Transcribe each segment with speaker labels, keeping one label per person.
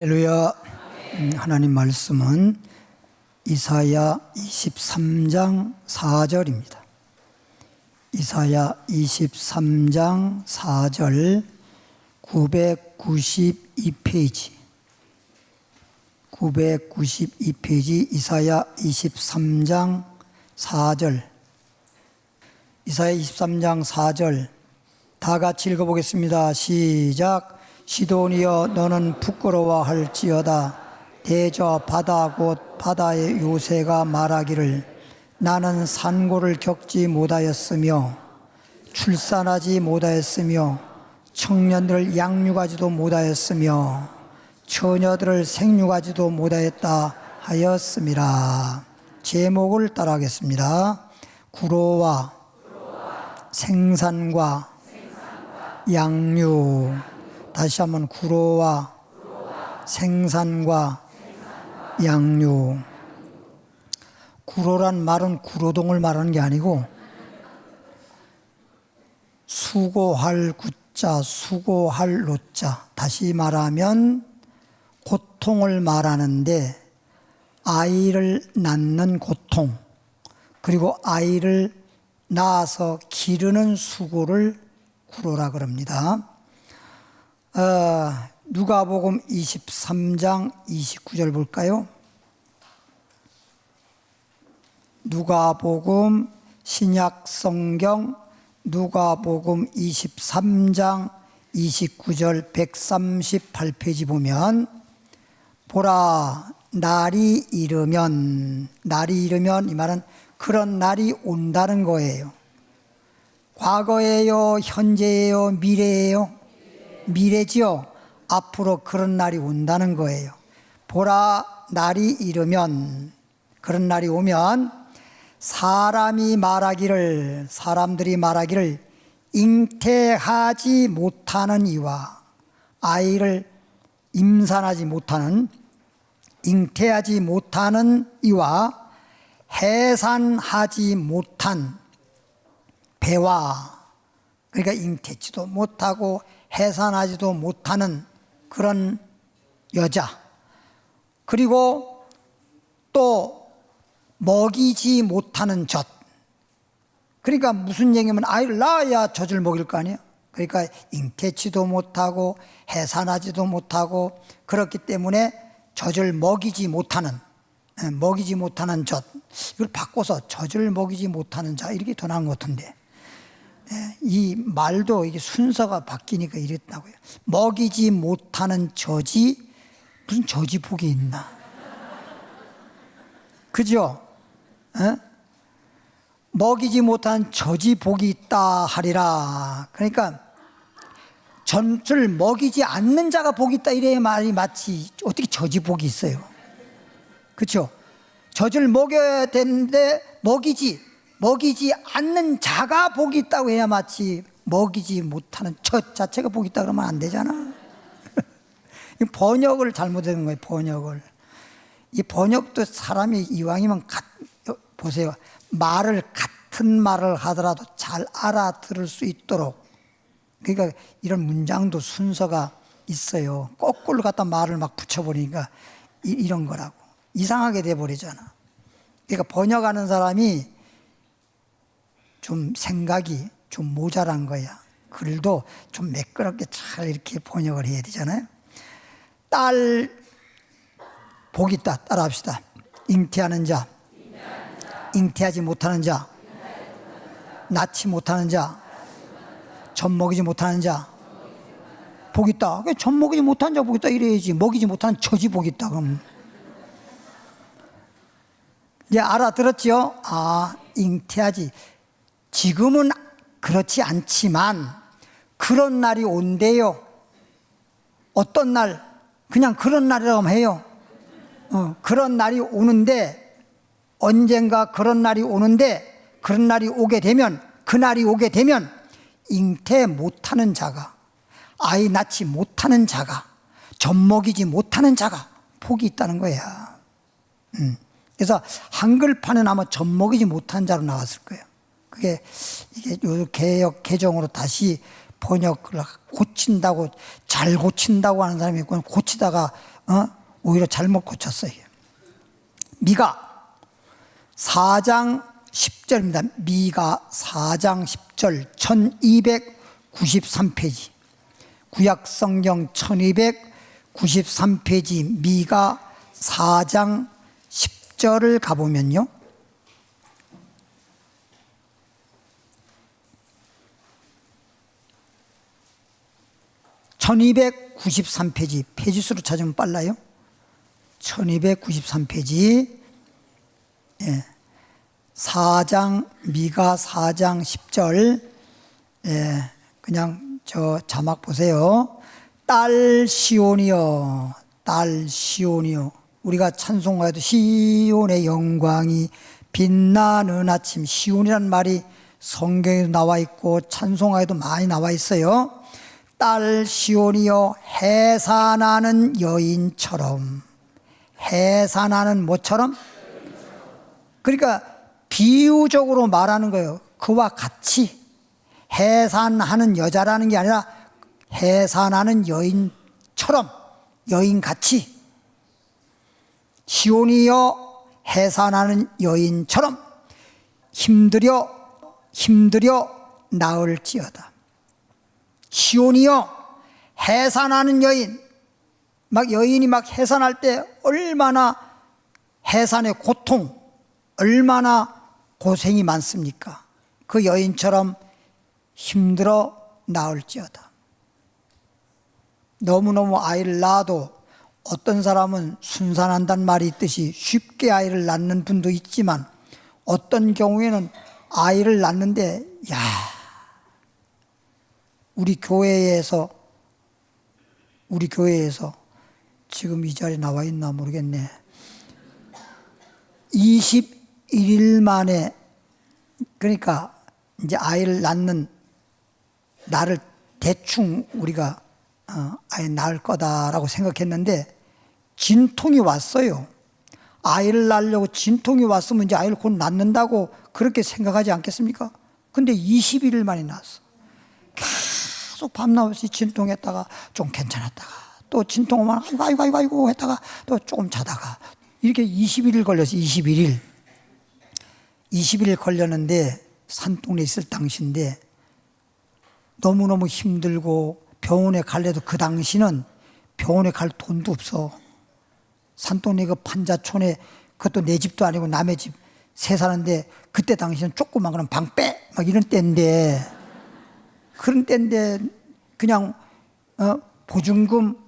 Speaker 1: 할렐루야. 하나님 말씀은 이사야 23장 4절입니다. 이사야 23장 4절 992페이지 992페이지 이사야 23장 4절 이사야 23장 4절 다 같이 읽어보겠습니다. 시작. 시돈이여 너는 부끄러워할지어다. 대저 바다 곧 바다의 요새가 말하기를 나는 산고를 겪지 못하였으며 출산하지 못하였으며 청년들을 양육하지도 못하였으며 처녀들을 생육하지도 못하였다 하였음이라. 제목을 따라하겠습니다. 구로와 생산과 양육. 다시 한번 구로와 생산과 양육. 구로란 말은 구로동을 말하는 게 아니고 수고할 구자, 수고할 노자. 다시 말하면 고통을 말하는데 아이를 낳는 고통, 그리고 아이를 낳아서 기르는 수고를 구로라 그럽니다. 누가복음 23장 29절 볼까요? 누가복음 신약성경 누가복음 23장 29절 138페이지 보면 보라 날이 이르면, 날이 이르면 이 말은 그런 날이 온다는 거예요. 과거예요? 현재예요? 미래예요? 미래지요. 앞으로 그런 날이 온다는 거예요. 보라 날이 이르면, 그런 날이 오면 사람들이 말하기를 잉태하지 못하는 이와 아이를 임산하지 못하는, 잉태하지 못하는 이와 해산하지 못한 배와, 그러니까 잉태치도 못하고 해산하지도 못하는 그런 여자, 그리고 또 먹이지 못하는 젖. 그러니까 무슨 얘기면 아이를 낳아야 젖을 먹일 거 아니에요. 그러니까 잉태치도 못하고 해산하지도 못하고 그렇기 때문에 젖을 먹이지 못하는 젖. 이걸 바꿔서 젖을 먹이지 못하는 자, 이렇게 더 나은 것 같은데, 이 말도 이게 순서가 바뀌니까 이랬다고요. 먹이지 못하는 젖이 무슨 젖이 복이 있나? 그죠? 먹이지 못한 젖이 복이 있다 하리라. 그러니까 젖을 먹이지 않는 자가 복이 있다 이래야 말이 맞지. 어떻게 젖이 복이 있어요? 그렇죠? 젖을 먹여야 되는데 먹이지 않는 자가 복이 있다고 해야 맞지. 먹이지 못하는 젖 자체가 복이 있다 그러면 안 되잖아. 번역을 잘못한 거예요. 번역을. 이 번역도 사람이 이왕이면 보세요. 같은 말을 하더라도 잘 알아들을 수 있도록, 그러니까 이런 문장도 순서가 있어요. 거꾸로 갖다 말을 막 붙여버리니까 이런 거라고 이상하게 돼버리잖아. 그러니까 번역하는 사람이 좀 생각이 좀 모자란 거야. 글도 좀 매끄럽게 잘 이렇게 번역을 해야 되잖아요. 딸 복이 있다. 따라합시다. 잉태하는 자, 잉태하지 못하는 자, 낳지 못하는 자, 젖 먹이지 못하는 자, 복이 있다. 젖 먹이지 못하는 자 복이 있다 이래야지. 먹이지 못하는 젖이 복이 있다 그럼. 이제 알아들었죠? 잉태하지. 지금은 그렇지 않지만 그런 날이 온대요. 어떤 날? 그냥 그런 날이라고 해요. 그런 날이 오는데, 언젠가 그런 날이 오는데, 그런 날이 오게 되면, 그날이 오게 되면 잉태 못하는 자가, 아이 낳지 못하는 자가, 젖 먹이지 못하는 자가 복이 있다는 거야. 그래서 한글판은 아마 젖 먹이지 못한 자로 나왔을 거예요. 이게 요 개역 개정으로 다시 번역을 고친다고, 잘 고친다고 하는 사람이 있고, 고치다가 오히려 잘못 고쳤어요. 미가 4장 10절입니다. 미가 4장 10절 1293페이지. 구약성경 1293페이지 미가 4장 10절을 가보면요. (1293페이지) 페이지수로 찾으면 빨라요. 1293페이지 4장 미가 4장 10절 그냥 저 자막 보세요. 딸 시온이여, 딸 시온이여. 우리가 찬송가에도 시온의 영광이 빛나는 아침, 시온이라는 말이 성경에도 나와 있고 찬송가에도 많이 나와 있어요. 딸 시온이여, 해산하는 여인처럼. 해산하는 뭐처럼? 그러니까 비유적으로 말하는 거예요. 그와 같이. 해산하는 여자라는 게 아니라 해산하는 여인처럼, 여인같이. 시온이여, 해산하는 여인처럼 힘들여 나을지어다. 시온이여, 해산하는 여인. 막 여인이 막 해산할 때 얼마나 해산의 고통, 얼마나 고생이 많습니까? 그 여인처럼 힘들어 나을지어다. 너무너무 아이를 낳아도 어떤 사람은 순산한다는 말이 있듯이 쉽게 아이를 낳는 분도 있지만 어떤 경우에는 아이를 낳는데 우리 교회에서 지금 이 자리에 나와 있나 모르겠네. 21일 만에, 그러니까 이제 아이를 낳는 날을 대충 우리가 아이 낳을 거다라고 생각했는데 진통이 왔어요. 아이를 낳으려고 진통이 왔으면 이제 아이를 곧 낳는다고 그렇게 생각하지 않겠습니까? 근데 21일 만에 낳았어. 계속 밤낮없이 진통했다가 좀 괜찮았다가 또 진통 오면 아이고 했다가 또 조금 자다가 이렇게 21일 걸렸어. 21일 걸렸는데 산동네에 있을 당시인데 너무너무 힘들고 병원에 갈래도 그 당시는 병원에 갈 돈도 없어. 산동네 그 판자촌에, 그것도 내 집도 아니고 남의 집 새 사는데 그때 당시는 조그만 거는 방 빼! 막 이런 때인데, 그런 때인데 그냥 보증금,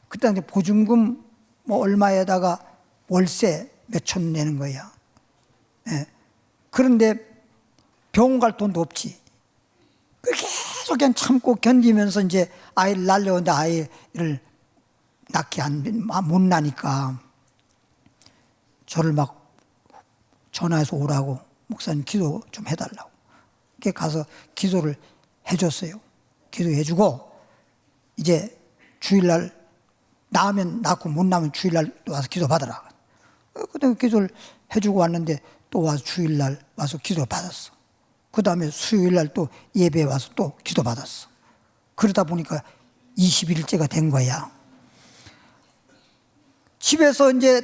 Speaker 1: 그때 당시 보증금 뭐 얼마에다가 월세 몇천 내는 거야. 그런데 병원 갈 돈도 없지. 계속 그냥 참고 견디면서 이제 아이를 낳으려는데 아이를 낳기 못 나니까 저를 막 전화해서 오라고, 목사님 기도 좀 해달라고. 이렇게 가서 기도를 해줬어요. 기도해주고 이제 주일날 낳으면 낳고 못 낳으면 주일날 와서 기도 받으라. 그때 기도를 해주고 왔는데 또 와서 주일날 와서 기도 받았어. 그 다음에 수요일날 또 예배에 와서 또 기도 받았어. 그러다 보니까 21일째가 된 거야. 집에서 이제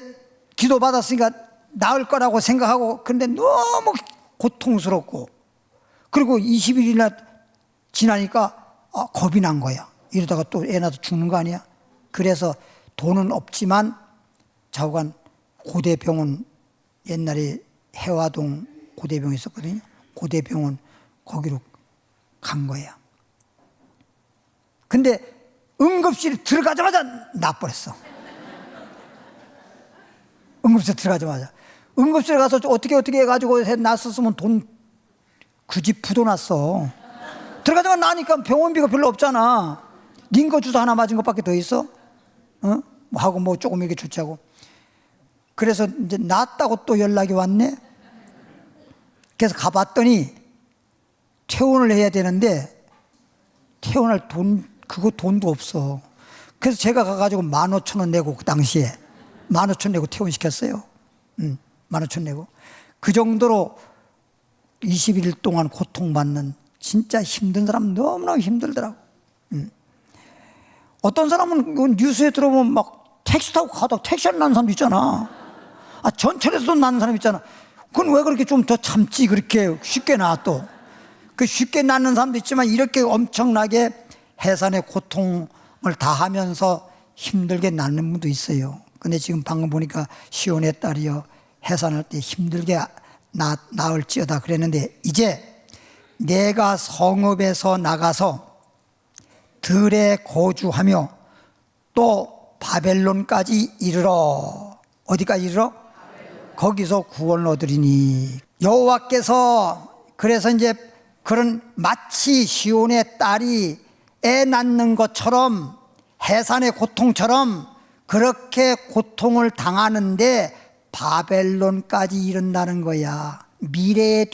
Speaker 1: 기도 받았으니까 나을 거라고 생각하고, 그런데 너무 고통스럽고, 그리고 20일이나 지나니까 겁이 난 거야. 이러다가 또 애 낳아서 죽는 거 아니야? 그래서 돈은 없지만 좌우간 고대병원, 옛날에 해화동 고대병원이 있었거든요. 고대병원 거기로 간 거야. 근데 응급실에 들어가자마자 나버렸어. 응급실에 들어가자마자. 응급실에 가서 어떻게 해가지고 났었으면 돈 그 집 부도났어. 들어가자마자 나니까 병원비가 별로 없잖아. 링거 주사 하나 맞은 것밖에 더 있어? 하고 뭐 조금 이렇게 조치하고. 그래서 이제 낫다고 또 연락이 왔네. 그래서 가봤더니 퇴원을 해야 되는데 퇴원할 돈도 없어. 그래서 제가 가가지고 15,000원 내고, 그 당시에 15,000원 내고 퇴원시켰어요. 15,000원 내고. 그 정도로 21일 동안 고통받는, 진짜 힘든 사람 너무너무 힘들더라고. 어떤 사람은 뉴스에 들어보면 막 택시 타고 가다가 택시 안 나는 사람도 있잖아. 전철에서도 나는 사람 있잖아. 그건 왜 그렇게 좀 더 참지, 그렇게 쉽게 나 또. 그 쉽게 낳는 사람도 있지만 이렇게 엄청나게 해산의 고통을 다 하면서 힘들게 낳는 분도 있어요. 근데 지금 방금 보니까 시온의 딸이요, 해산할 때 힘들게 낳을지어다 그랬는데, 이제 내가 성읍에서 나가서 들에 거주하며 또 바벨론까지 이르러. 어디까지 이르러? 거기서 구원을 얻으리니. 여호와께서 그래서 이제 그런 마치 시온의 딸이 애 낳는 것처럼 해산의 고통처럼 그렇게 고통을 당하는데 바벨론까지 이른다는 거야. 미래에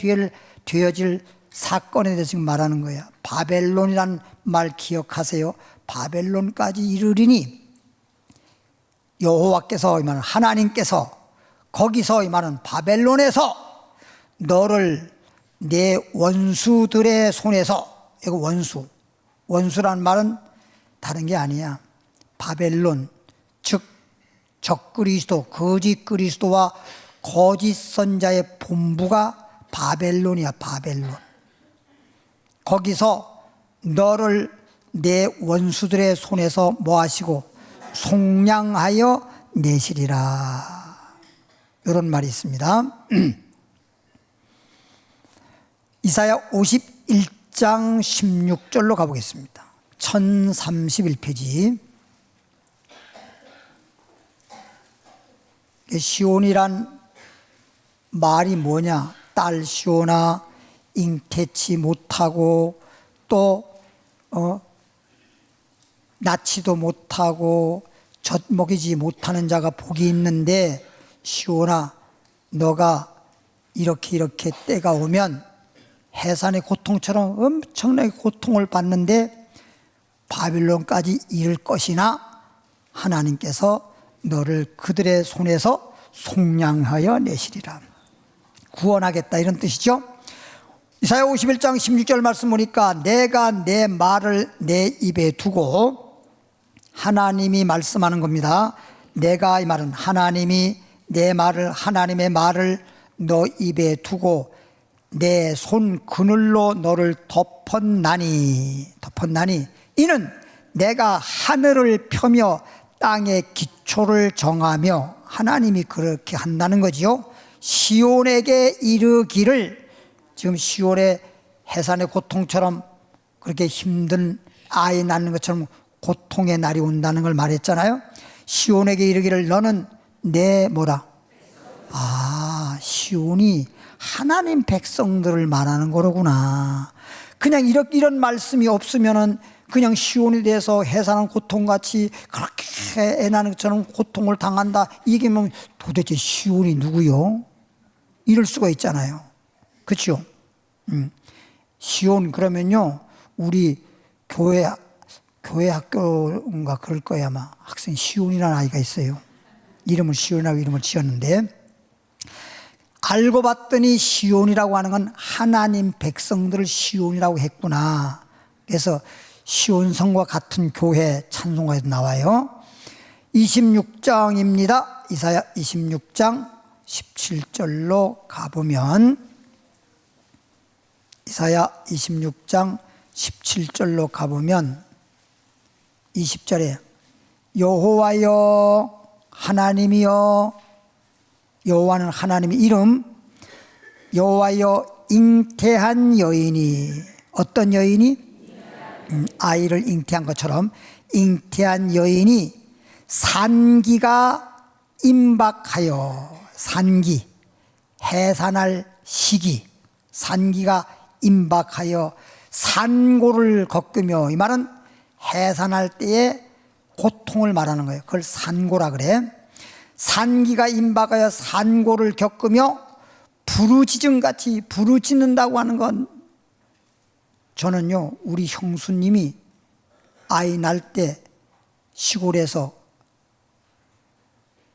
Speaker 1: 되어질 사건에 대해서 지금 말하는 거야. 바벨론이란 말 기억하세요. 바벨론까지 이르리니, 여호와께서 이 말은 하나님께서 거기서 이 말은 바벨론에서 너를 내 원수들의 손에서, 이거 원수란 말은 다른 게 아니야. 바벨론, 즉 적그리스도, 거짓 그리스도와 거짓 선자의 본부가 바벨론이야. 바벨론. 거기서 너를 내 원수들의 손에서 뭐 하시고 속량하여 내시리라. 이런 말이 있습니다. 이사야 51장 16절로 가보겠습니다. 1031페이지. 시온이란 말이 뭐냐? 딸 시온아, 잉태치 못하고 또 낳지도 못하고 젖먹이지 못하는 자가 복이 있는데, 시온아, 너가 이렇게 때가 오면 해산의 고통처럼 엄청나게 고통을 받는데 바빌론까지 이를 것이나 하나님께서 너를 그들의 손에서 속량하여 내시리라. 구원하겠다, 이런 뜻이죠. 이사야 51장 16절 말씀 보니까 내가 내 말을 내 입에 두고, 하나님이 말씀하는 겁니다. 내가, 이 말은 하나님이 내 말을, 하나님의 말을 너 입에 두고 내 손 그늘로 너를 덮었나니 이는 내가 하늘을 펴며 땅의 기초를 정하며, 하나님이 그렇게 한다는 거지요. 시온에게 이르기를, 지금 시온의 해산의 고통처럼 그렇게 힘든 아이 낳는 것처럼 고통의 날이 온다는 걸 말했잖아요. 시온에게 이르기를 너는 내 뭐라? 시온이 하나님 백성들을 말하는 거로구나. 그냥 이런 말씀이 없으면은 그냥 시온에 대해서 해산한 고통같이 그렇게 애 낳는 것처럼 고통을 당한다, 이게 뭐 도대체 시온이 누구요? 이럴 수가 있잖아요. 그렇죠? 시온 그러면요, 우리 교회 학교인가 그럴 거야. 아마 학생 시온이라는 아이가 있어요. 이름을 시온이라고 이름을 지었는데, 알고 봤더니 시온이라고 하는 건 하나님 백성들을 시온이라고 했구나. 그래서 시온성과 같은 교회 찬송가에도 나와요. 26장입니다. 이사야 26장 17절로 가보면, 이사야 26장 17절로 가보면 20절에 여호와여, 하나님이여, 여호와는 하나님의 이름, 여호와여 잉태한 여인이, 어떤 여인이? 아이를 잉태한 것처럼 잉태한 여인이 산기가 임박하여, 산기, 해산할 시기, 산기가 임박하여 산고를 겪으며, 이 말은 해산할 때의 고통을 말하는 거예요. 그걸 산고라 그래. 산기가 임박하여 산고를 겪으며 부르짖음같이 부르짖는다고 하는 건, 저는요, 우리 형수님이 아이 낳을 때 시골에서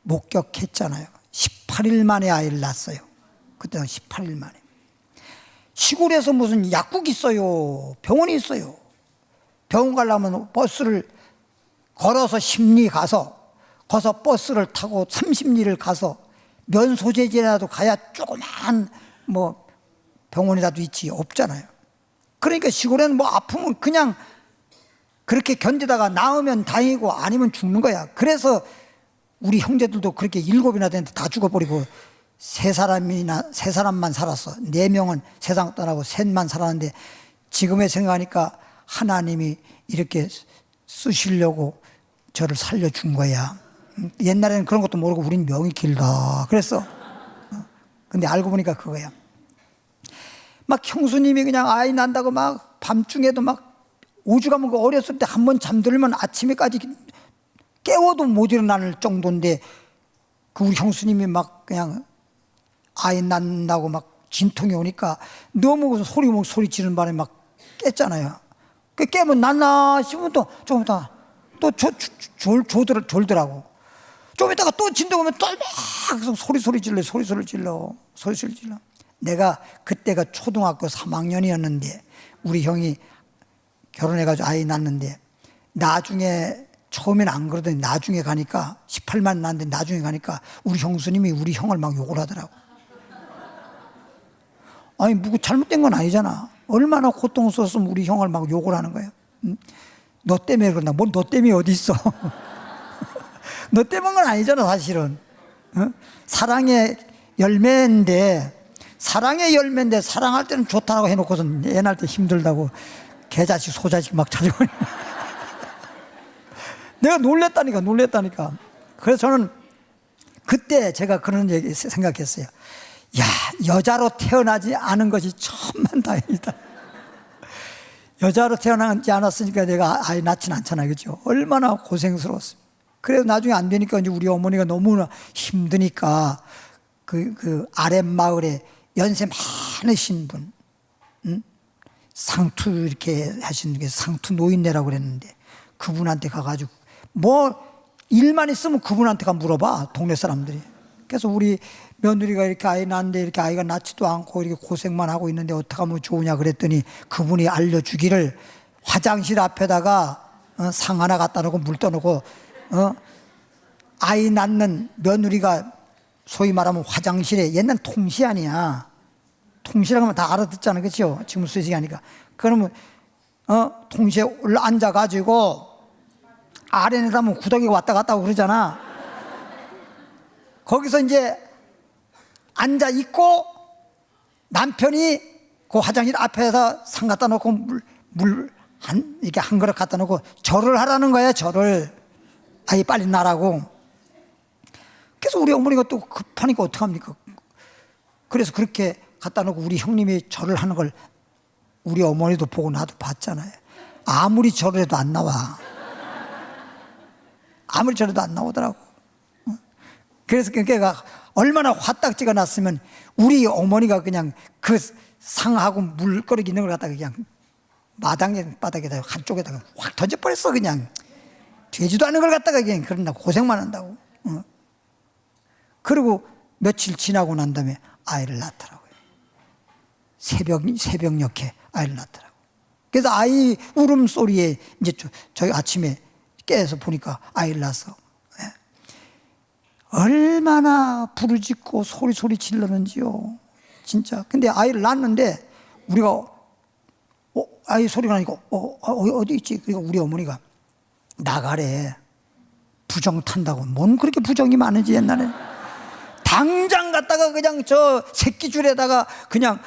Speaker 1: 목격했잖아요. 18일 만에 아이를 낳았어요. 그때는 18일 만에. 시골에서 무슨 약국이 있어요? 병원이 있어요? 병원 가려면 버스를 걸어서 심리 가서 거기서 버스를 타고 30리를 가서 면소재지라도 가야 조그만 뭐 병원이라도 있지, 없잖아요. 그러니까 시골에는 뭐 아프면 그냥 그렇게 견디다가 나으면 다행이고 아니면 죽는 거야. 그래서 우리 형제들도 그렇게 7이나 됐는데 다 죽어버리고 세 사람만 살았어. 4명은 세상 떠나고 셋만 살았는데 지금의 생각하니까 하나님이 이렇게 쓰시려고 저를 살려준 거야. 옛날에는 그런 것도 모르고 우린 명이 길다 그랬어. 근데 알고 보니까 그거야. 막 형수님이 그냥 아이 난다고 막 밤중에도 막 오죽하면 그 어렸을 때 한 번 잠들면 아침에까지 깨워도 못 일어날 정도인데 그 우리 형수님이 막 그냥 아이 낳는다고 막 진통이 오니까 너무 소리 지르는 바람에 막 깼잖아요. 그 깨면 낫나 싶으면 또 조금 있다가 또 졸더라고. 좀 있다가 또 진동 오면 또 막 소리 질러. 내가 그때가 초등학교 3학년이었는데 우리 형이 결혼해가지고 아이 낳는데 나중에 처음에는 안 그러더니 나중에 가니까 18만 낳는데 나중에 가니까 우리 형수님이 우리 형을 막 욕을 하더라고. 아니 뭐 잘못된 건 아니잖아. 얼마나 고통스러웠으면 우리 형을 막 욕을 하는 거예요. 응? 너 때문에 그런다. 뭐 너 때문에 어디 있어? 너 때문인 건 아니잖아 사실은. 응? 사랑의 열매인데 사랑할 때는 좋다고 해놓고선 애 낳을 때 힘들다고 개자식 소자식 막 찾아오니 내가 놀랬다니까. 그래서 저는 그때 제가 그런 얘기 생각했어요. 야, 여자로 태어나지 않은 것이 천만 다행이다. 여자로 태어나지 않았으니까 내가 아이 낳진 않잖아요. 그죠? 얼마나 고생스러웠어요. 그래서 나중에 안 되니까 이제 우리 어머니가 너무나 힘드니까 그 아랫마을에 연세 많으신 분, 상투 이렇게 하시는 게 상투 노인네라고 그랬는데 그분한테 가가지고 뭐 일만 있으면 그분한테 가 물어봐 동네 사람들이. 그래서 우리 며느리가 이렇게 아이 낳는데 이렇게 아이가 낳지도 않고 이렇게 고생만 하고 있는데 어떻게 하면 좋으냐 그랬더니 그분이 알려주기를 화장실 앞에다가 상 하나 갖다 놓고 물 떠놓고 아이 낳는 며느리가 소위 말하면 화장실에 옛날 통시 아니야. 통시라고 하면 다 알아듣잖아. 그렇죠? 지금 수식이 하니까. 그러면 통시에 올라 앉아가지고 아래 내다면 구더기가 왔다 갔다 하고 그러잖아. 거기서 이제 앉아 있고 남편이 그 화장실 앞에서 상 갖다 놓고 물 이렇게 한 그릇 갖다 놓고 절을 하라는 거야. 절을. 아이 빨리 나라고. 그래서 우리 어머니가 또 급하니까 어떡합니까? 그래서 그렇게 갖다 놓고 우리 형님이 절을 하는 걸 우리 어머니도 보고 나도 봤잖아요. 아무리 절을 해도 안 나와. 아무리 절해도 안 나오더라고. 그래서 걔가 얼마나 화딱지가 났으면 우리 어머니가 그냥 그 상하고 물거리기 있는 걸 갖다가 그냥 바닥에다가 한쪽에다가 확 던져버렸어. 그냥 되지도 않은 걸 갖다가 그냥 그런다고 고생만 한다고. 그리고 며칠 지나고 난 다음에 아이를 낳더라고요. 새벽녘에 아이를 낳더라고. 그래서 아이 울음소리에 이제 저희 아침에 깨서 보니까 아이를 낳았어. 예. 얼마나 부르짖고 소리 질르는지요. 진짜. 근데 아이를 낳았는데 우리가 아이 소리가 나니까 어디 있지? 그러니까 우리 어머니가 나가래. 부정 탄다고. 뭔 그렇게 부정이 많은지 옛날에. 당장 갔다가 그냥 저 새끼줄에다가 그냥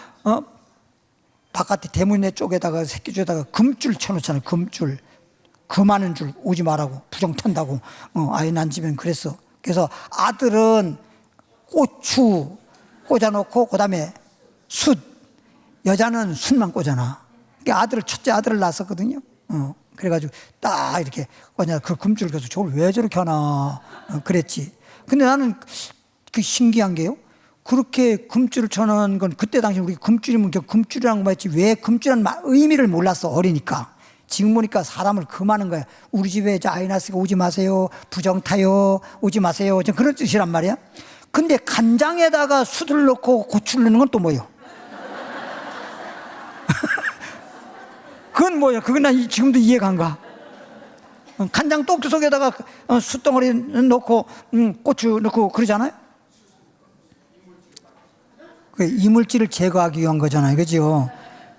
Speaker 1: 바깥에 대문에 쪽에다가 새끼줄에다가 금줄 쳐놓잖아요. 금줄. 그 많은 줄 오지 말라고. 부정 탄다고. 아이 난 집엔 그랬어. 그래서 아들은 고추 꽂아놓고 그다음에 숯. 여자는 숯만 꽂아놔. 그러니까 첫째 아들을 낳았었거든요. 그래가지고 딱 이렇게 그 금줄 그래서 저걸 왜 저렇게 하나 그랬지. 근데 나는 그 신기한 게요. 그렇게 금줄을 쳐놓은 건 그때 당시 우리 금줄이면 금줄이라는 거 했지 왜 금줄이라는 의미를 몰랐어. 어리니까. 지금 보니까 사람을 금하는 거야. 우리 집에 아이 낳았으니까 오지 마세요. 부정 타요. 오지 마세요. 그런 뜻이란 말이야. 근데 간장에다가 숯을 넣고 고추를 넣는 건 또 뭐예요? 그건 뭐야? 그건 난 지금도 이해가 안 가. 간장 똑 속에다가 숯덩어리 넣고 고추 넣고 그러잖아요. 그 이물질을 제거하기 위한 거잖아요, 그죠?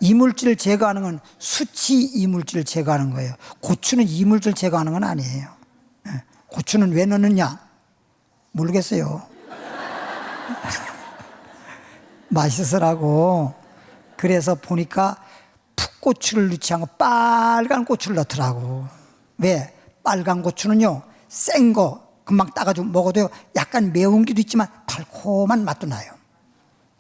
Speaker 1: 이물질을 제거하는 건 수치 이물질을 제거하는 거예요. 고추는 이물질 제거하는 건 아니에요. 고추는 왜 넣느냐? 모르겠어요. 맛있으라고. 그래서 보니까 풋고추를 넣지 않고 빨간 고추를 넣더라고. 왜? 빨간 고추는요, 센 거 금방 따가지고 먹어도 약간 매운 기도 있지만 달콤한 맛도 나요.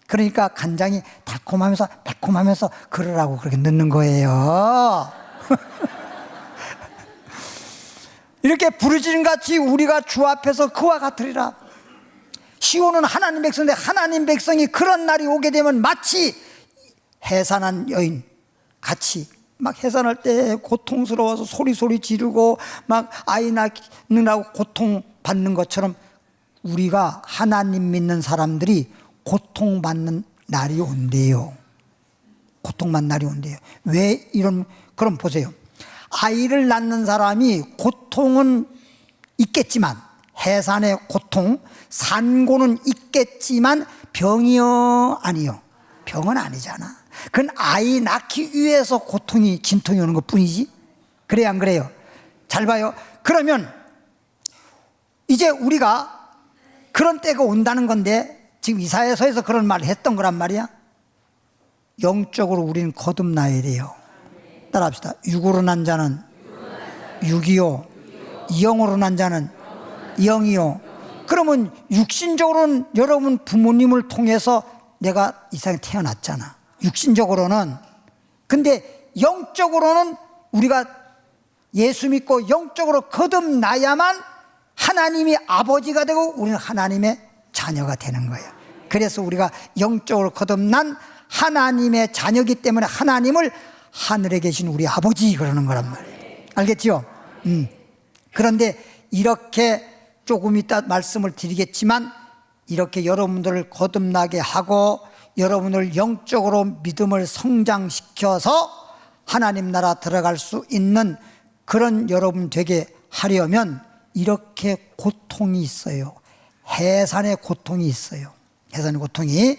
Speaker 1: 그러니까 간장이 달콤하면서 매콤하면서 그러라고 그렇게 넣는 거예요. 이렇게 부르짖음 같이 우리가 주 앞에서 그와 같으리라. 시온은 하나님 백성인데 하나님 백성이 그런 날이 오게 되면 마치 해산한 여인 같이 막 해산할 때 고통스러워서 소리 지르고 막 아이 낳느라고 고통받는 것처럼 우리가 하나님 믿는 사람들이 고통받는 날이 온대요. 고통받는 날이 온대요. 왜 이런, 그럼 보세요. 아이를 낳는 사람이 고통은 있겠지만, 해산의 고통, 산고는 있겠지만 병이요? 아니요. 병은 아니잖아. 그건 아이 낳기 위해서 고통이, 진통이 오는 것 뿐이지. 그래요, 안 그래요? 잘 봐요. 그러면 이제 우리가 그런 때가 온다는 건데, 지금 이사야서에서 그런 말을 했던 거란 말이야. 영적으로 우리는 거듭나야 돼요. 따라합시다. 육으로 난 자는 육이요, 영으로 난 자는 영이요. 그러면 육신적으로는 여러분 부모님을 통해서 내가 이 세상에 태어났잖아, 육신적으로는. 근데 영적으로는 우리가 예수 믿고 영적으로 거듭나야만 하나님이 아버지가 되고 우리는 하나님의 자녀가 되는 거예요. 그래서 우리가 영적으로 거듭난 하나님의 자녀이기 때문에 하나님을 하늘에 계신 우리 아버지 그러는 거란 말이에요. 알겠죠? 그런데 이렇게 조금 이따 말씀을 드리겠지만, 이렇게 여러분들을 거듭나게 하고 여러분을 영적으로 믿음을 성장시켜서 하나님 나라 들어갈 수 있는 그런 여러분 되게 하려면 이렇게 고통이 있어요. 해산의 고통이 있어요. 해산의 고통이.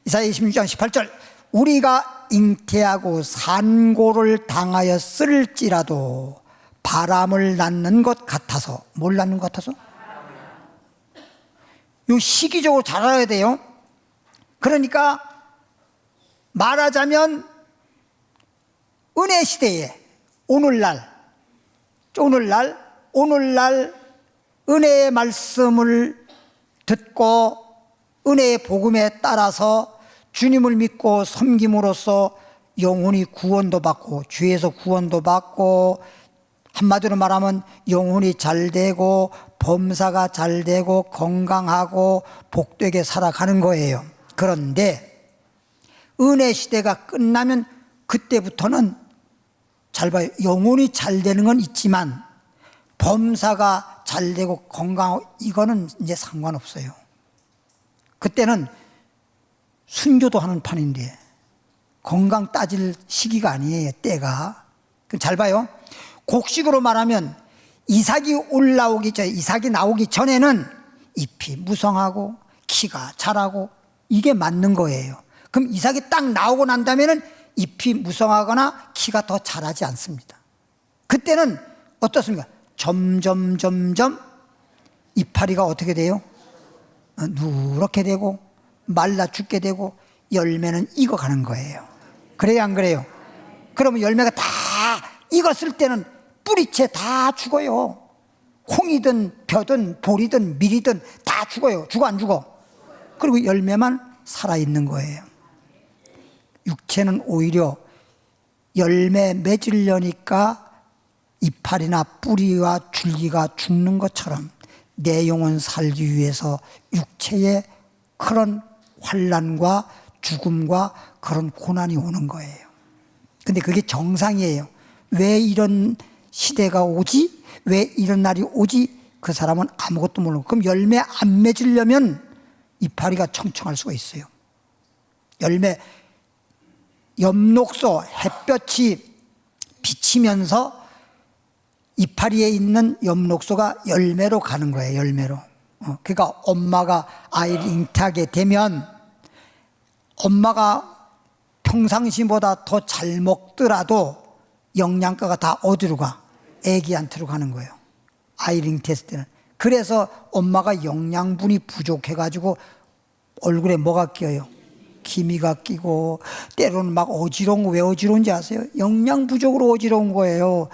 Speaker 1: 이사야 26장 18절, 우리가 잉태하고 산고를 당하였을지라도 바람을 낳는 것 같아서. 뭘 낳는 것 같아서? 이 시기적으로 잘 알아야 돼요. 그러니까 말하자면 은혜 시대에 오늘날 은혜의 말씀을 듣고 은혜의 복음에 따라서 주님을 믿고 섬김으로써 영혼이 구원도 받고 주에서 구원도 받고, 한마디로 말하면 영혼이 잘 되고 범사가 잘 되고 건강하고 복되게 살아가는 거예요. 그런데 은혜 시대가 끝나면 그때부터는 잘 봐요. 영혼이 잘 되는 건 있지만 범사가 잘 되고 건강하고 이거는 이제 상관없어요. 그때는 순교도 하는 판인데 건강 따질 시기가 아니에요, 때가. 잘 봐요. 곡식으로 말하면 이삭이 이삭이 나오기 전에는 잎이 무성하고 키가 자라고 이게 맞는 거예요. 그럼 이삭이 딱 나오고 난 다음에는 잎이 무성하거나 키가 더 자라지 않습니다. 그때는 어떻습니까? 점점 이파리가 어떻게 돼요? 누렇게 되고 말라 죽게 되고 열매는 익어가는 거예요. 그래요, 안 그래요? 그러면 열매가 다 익었을 때는 뿌리채 다 죽어요. 콩이든 벼든 보리든 밀이든 다 죽어요. 죽어 안 죽어? 그리고 열매만 살아있는 거예요. 육체는 오히려 열매 맺으려니까 이파리나 뿌리와 줄기가 죽는 것처럼 내 영혼 살기 위해서 육체에 그런 환난과 죽음과 그런 고난이 오는 거예요. 근데 그게 정상이에요. 왜 이런 시대가 오지? 왜 이런 날이 오지? 그 사람은 아무것도 모르고. 그럼 열매 안 맺으려면 이파리가 청청할 수가 있어요. 열매, 엽록소 햇볕이 비치면서 이파리에 있는 엽록소가 열매로 가는 거예요. 열매로. 그러니까 엄마가 아이를 잉태하게 되면 엄마가 평상시보다 더 잘 먹더라도 영양가가 다 어디로 가? 애기한테로 가는 거예요. 아이를 잉태했을 때는. 그래서 엄마가 영양분이 부족해가지고 얼굴에 뭐가 끼어요? 기미가 끼고, 때로는 막 어지러운 거. 왜 어지러운지 아세요? 영양 부족으로 어지러운 거예요.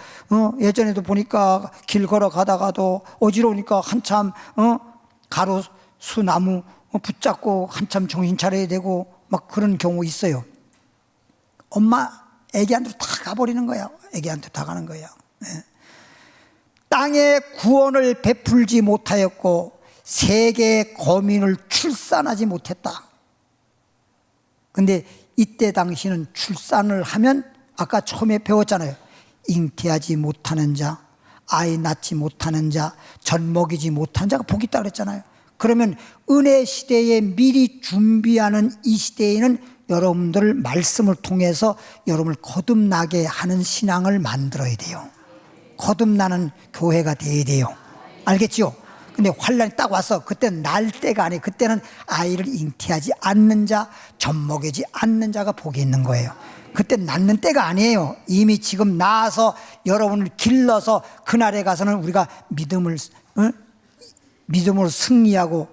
Speaker 1: 예전에도 보니까 길 걸어가다가도 어지러우니까 한참 가로수 나무 붙잡고 한참 정신 차려야 되고 막 그런 경우 있어요. 엄마 애기한테로 다 가버리는 거예요. 애기한테 다 가는 거예요. 땅에 구원을 베풀지 못하였고 세계의 거민을 출산하지 못했다. 근데 이때 당시는 출산을 하면 아까 처음에 배웠잖아요. 잉태하지 못하는 자, 아이 낳지 못하는 자, 젖 먹이지 못하는 자가 복이 있다 그랬잖아요. 그러면 은혜 시대에 미리 준비하는 이 시대에는 여러분들 말씀을 통해서 여러분을 거듭나게 하는 신앙을 만들어야 돼요. 거듭나는 교회가 돼야 돼요. 알겠죠? 근데 환란이 딱 와서 그때는 날 때가 아니에요. 그때는 아이를 잉태하지 않는 자, 젖먹이지 않는 자가 복이 있는 거예요. 그때는 낳는 때가 아니에요. 이미 지금 낳아서 여러분을 길러서 그날에 가서는 우리가 믿음으로 승리하고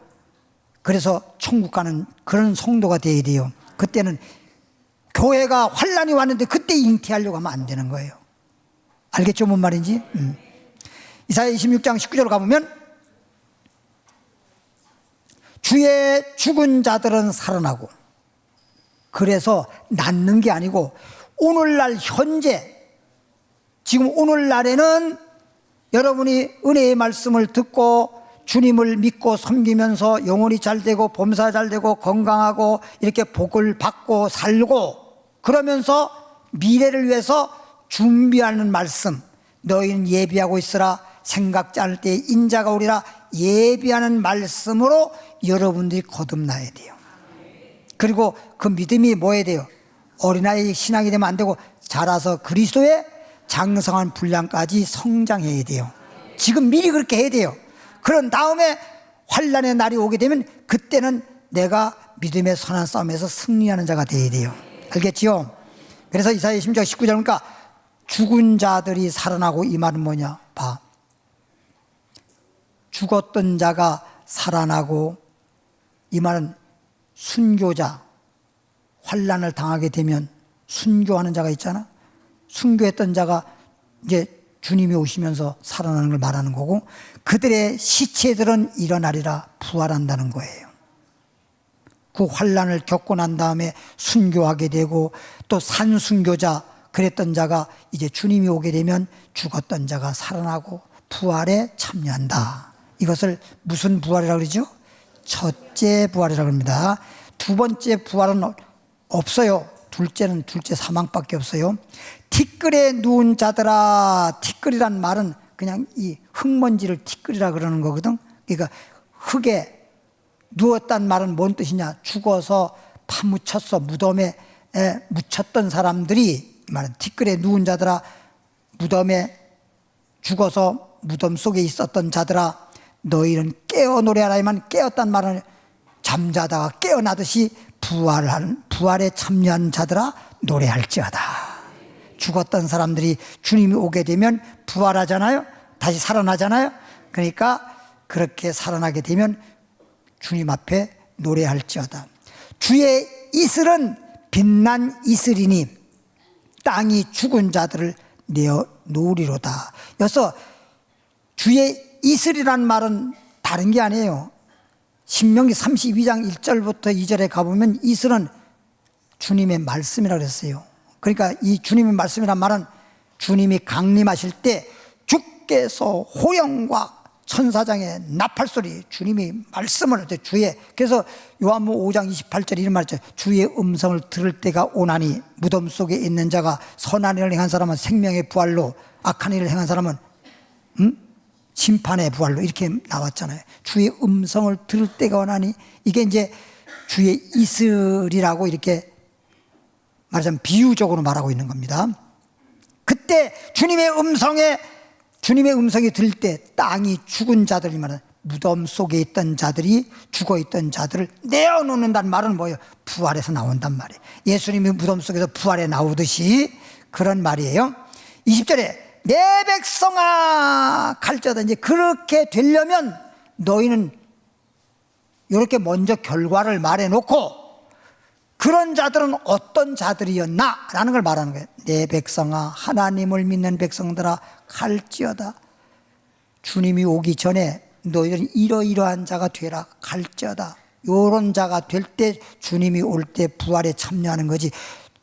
Speaker 1: 그래서 천국 가는 그런 성도가 돼야 돼요. 그때는 교회가 환란이 왔는데 그때 잉태하려고 하면 안 되는 거예요. 알겠죠? 뭔 말인지? 이사야 26장 19절 가보면 주의 죽은 자들은 살아나고, 그래서 낳는 게 아니고 오늘날 현재 지금 오늘날에는 여러분이 은혜의 말씀을 듣고 주님을 믿고 섬기면서 영혼이 잘 되고 범사 잘 되고 건강하고 이렇게 복을 받고 살고 그러면서 미래를 위해서 준비하는 말씀, 너희는 예비하고 있으라, 생각지 않을 때에 인자가 오리라, 예비하는 말씀으로 여러분들이 거듭나야 돼요. 그리고 그 믿음이 뭐 해야 돼요? 어린아이 신앙이 되면 안 되고 자라서 그리스도의 장성한 분량까지 성장해야 돼요. 지금 미리 그렇게 해야 돼요. 그런 다음에 환란의 날이 오게 되면 그때는 내가 믿음의 선한 싸움에서 승리하는 자가 되어야 돼요. 알겠지요? 그래서 이사야 26장 19절 보니까 죽은 자들이 살아나고, 이 말은 뭐냐? 봐. 죽었던 자가 살아나고, 이 말은 순교자, 환란을 당하게 되면 순교하는 자가 있잖아. 순교했던 자가 이제 주님이 오시면서 살아나는 걸 말하는 거고, 그들의 시체들은 일어나리라, 부활한다는 거예요. 그 환란을 겪고 난 다음에 순교하게 되고, 또 산순교자 그랬던 자가 이제 주님이 오게 되면 죽었던 자가 살아나고 부활에 참여한다. 이것을 무슨 부활이라고 그러죠? 첫째 부활이라고 합니다. 두 번째 부활은 없어요. 둘째는 둘째 사망밖에 없어요. 티끌에 누운 자들아. 티끌이란 말은 그냥 이 흙먼지를 티끌이라 그러는 거거든. 그러니까 흙에 누웠단 말은 뭔 뜻이냐? 죽어서 파묻혔어. 무덤에 묻혔던 사람들이, 이 말은 티끌에 누운 자들아, 무덤에 죽어서 무덤 속에 있었던 자들아, 너희는 깨어 노래하라. 이만 깨었단 말은 잠자다가 깨어나듯이 부활에 참여한 자들아 노래할지어다. 죽었던 사람들이 주님이 오게 되면 부활하잖아요. 다시 살아나잖아요. 그러니까 그렇게 살아나게 되면 주님 앞에 노래할지어다. 주의 이슬은 빛난 이슬이니 땅이 죽은 자들을 내어 놓으리로다. 여기서 주의 이슬이란 말은 다른 게 아니에요. 신명기 32장 1절부터 2절에 가보면 이슬은 주님의 말씀이라고 그랬어요. 그러니까 이 주님의 말씀이란 말은 주님이 강림하실 때 주께서 호령과 천사장의 나팔소리, 주님이 말씀을 그래서 요한복음 5장 28절 이런 말이죠. 주의 음성을 들을 때가 오나니 무덤 속에 있는 자가 선한 일을 행한 사람은 생명의 부활로, 악한 일을 행한 사람은 심판의 부활로, 이렇게 나왔잖아요. 주의 음성을 들을 때가 오나니, 이게 이제 주의 이슬이라고 이렇게 말하자면 비유적으로 말하고 있는 겁니다. 그때 주님의 음성에 주님의 음성이 들릴 때 땅이 죽은 자들이 말은 무덤 속에 있던 자들이 죽어있던 자들을 내어놓는다는 말은 뭐예요? 부활해서 나온단 말이에요. 예수님이 무덤 속에서 부활해 나오듯이 그런 말이에요. 20절에 내 백성아 갈지어다. 이제 그렇게 되려면 너희는 이렇게 먼저 결과를 말해놓고 그런 자들은 어떤 자들이었나? 라는 걸 말하는 거예요. 내 백성아, 하나님을 믿는 백성들아 갈지어다. 주님이 오기 전에 너희들은 이러이러한 자가 되라. 갈지어다. 요런 자가 될 때 주님이 올 때 부활에 참여하는 거지.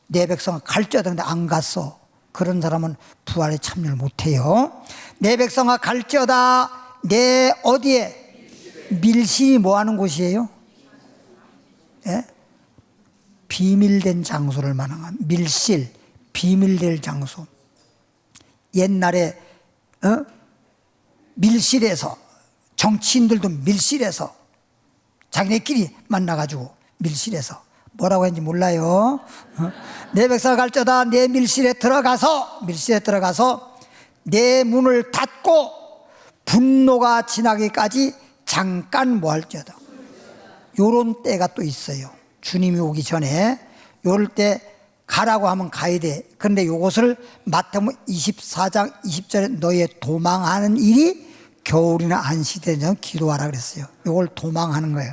Speaker 1: 내 백성아 갈지어다. 근데 안 갔어. 그런 사람은 부활에 참여를 못해요. 내 백성아 갈지어다. 내 어디에? 밀실이 뭐 하는 곳이에요? 예? 비밀된 장소를 말하는 밀실, 비밀될 장소. 옛날에 밀실에서 정치인들도 밀실에서 자기네끼리 만나가지고 밀실에서 뭐라고 했는지 몰라요. 내 백성아 갈지어다. 내 밀실에 들어가서 내 문을 닫고 분노가 지나기까지 잠깐 뭐 할지어다. 요런 때가 또 있어요. 주님이 오기 전에 요럴 때 가라고 하면 가야 돼. 그런데 요것을 마태복음 24장 20절에 너희의 도망하는 일이 겨울이나 안식일에 기도하라 그랬어요. 요걸 도망하는 거예요.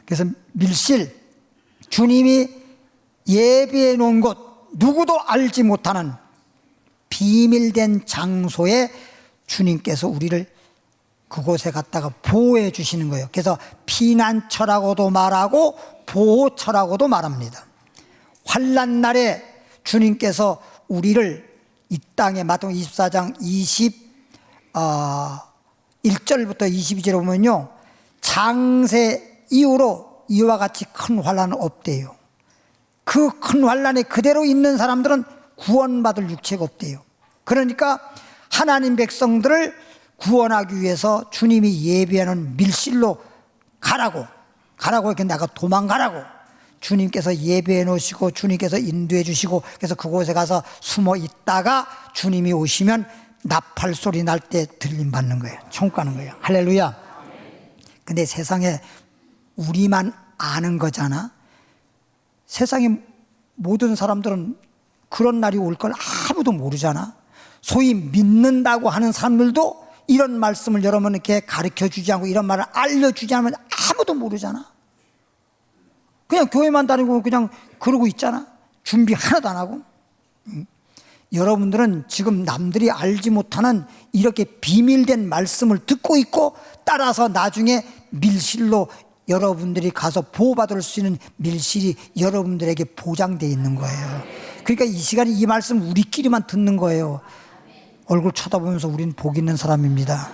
Speaker 1: 그래서 밀실, 주님이 예비해 놓은 곳, 누구도 알지 못하는 비밀된 장소에 주님께서 우리를 그곳에 갔다가 보호해 주시는 거예요. 그래서 피난처라고도 말하고 보호처라고도 말합니다. 환난 날에 주님께서 우리를 이 땅에 마태복음 24장 21절부터 22절에 보면요, 장세 이후로 이와 같이 큰 환난은 없대요. 그 큰 환난에 그대로 있는 사람들은 구원받을 육체가 없대요. 그러니까 하나님 백성들을 구원하기 위해서 주님이 예비하는 밀실로 가라고 이렇게 내가 도망가라고 주님께서 예배해 놓으시고 주님께서 인도해 주시고, 그래서 그곳에 가서 숨어 있다가 주님이 오시면 나팔 소리 날 때 들림 받는 거예요. 천국 가는 거예요. 할렐루야. 근데 세상에 우리만 아는 거잖아. 세상의 모든 사람들은 그런 날이 올 걸 아무도 모르잖아. 소위 믿는다고 하는 사람들도 이런 말씀을 여러분 이렇게 가르쳐 주지 않고 이런 말을 알려주지 않으면 아무도 모르잖아. 그냥 교회만 다니고 그냥 그러고 있잖아. 준비 하나도 안 하고. 여러분들은 지금 남들이 알지 못하는 이렇게 비밀된 말씀을 듣고 있고, 따라서 나중에 밀실로 여러분들이 가서 보호받을 수 있는 밀실이 여러분들에게 보장되어 있는 거예요. 그러니까 이 시간에 이 말씀 우리끼리만 듣는 거예요. 얼굴 쳐다보면서 우린 복 있는 사람입니다.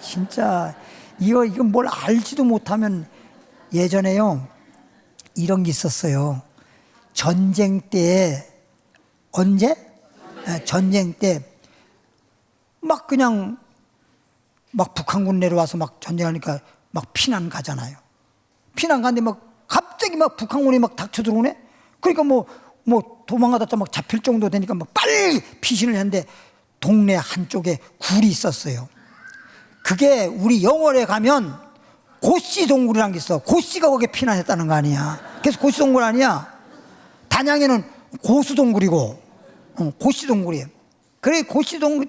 Speaker 1: 진짜 이건 뭘 알지도 못하면. 예전에요 이런 게 있었어요. 전쟁 때에 언제? 전쟁 때 막 그냥 막 북한군 내려와서 막 전쟁하니까 막 피난 가잖아요. 피난 가는데 막 갑자기 막 북한군이 막 닥쳐 들어오네. 그러니까 뭐 도망가다 막 잡힐 정도 되니까 막 빨리 피신을 했는데 동네 한쪽에 굴이 있었어요. 그게 우리 영월에 가면 고씨동굴이라는 게 있어. 고씨가 거기에 피난했다는 거 아니야. 그래서 고씨동굴 아니야. 단양에는 고수동굴이고 고씨동굴이에요. 그래 고씨동굴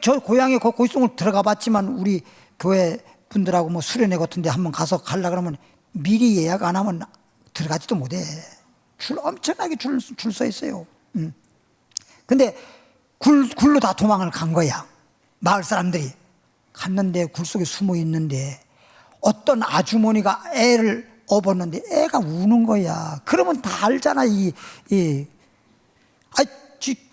Speaker 1: 저 고향에 고씨동굴 들어가 봤지만 우리 교회 분들하고 뭐 수련회 같은 데 한번 가서 가려고 그러면 미리 예약 안 하면 들어가지도 못해. 엄청나게 줄 서 있어요. 근데 굴로 다 도망을 간 거야. 마을 사람들이 갔는데 굴 속에 숨어 있는데 어떤 아주머니가 애를 업었는데 애가 우는 거야. 그러면 다 알잖아.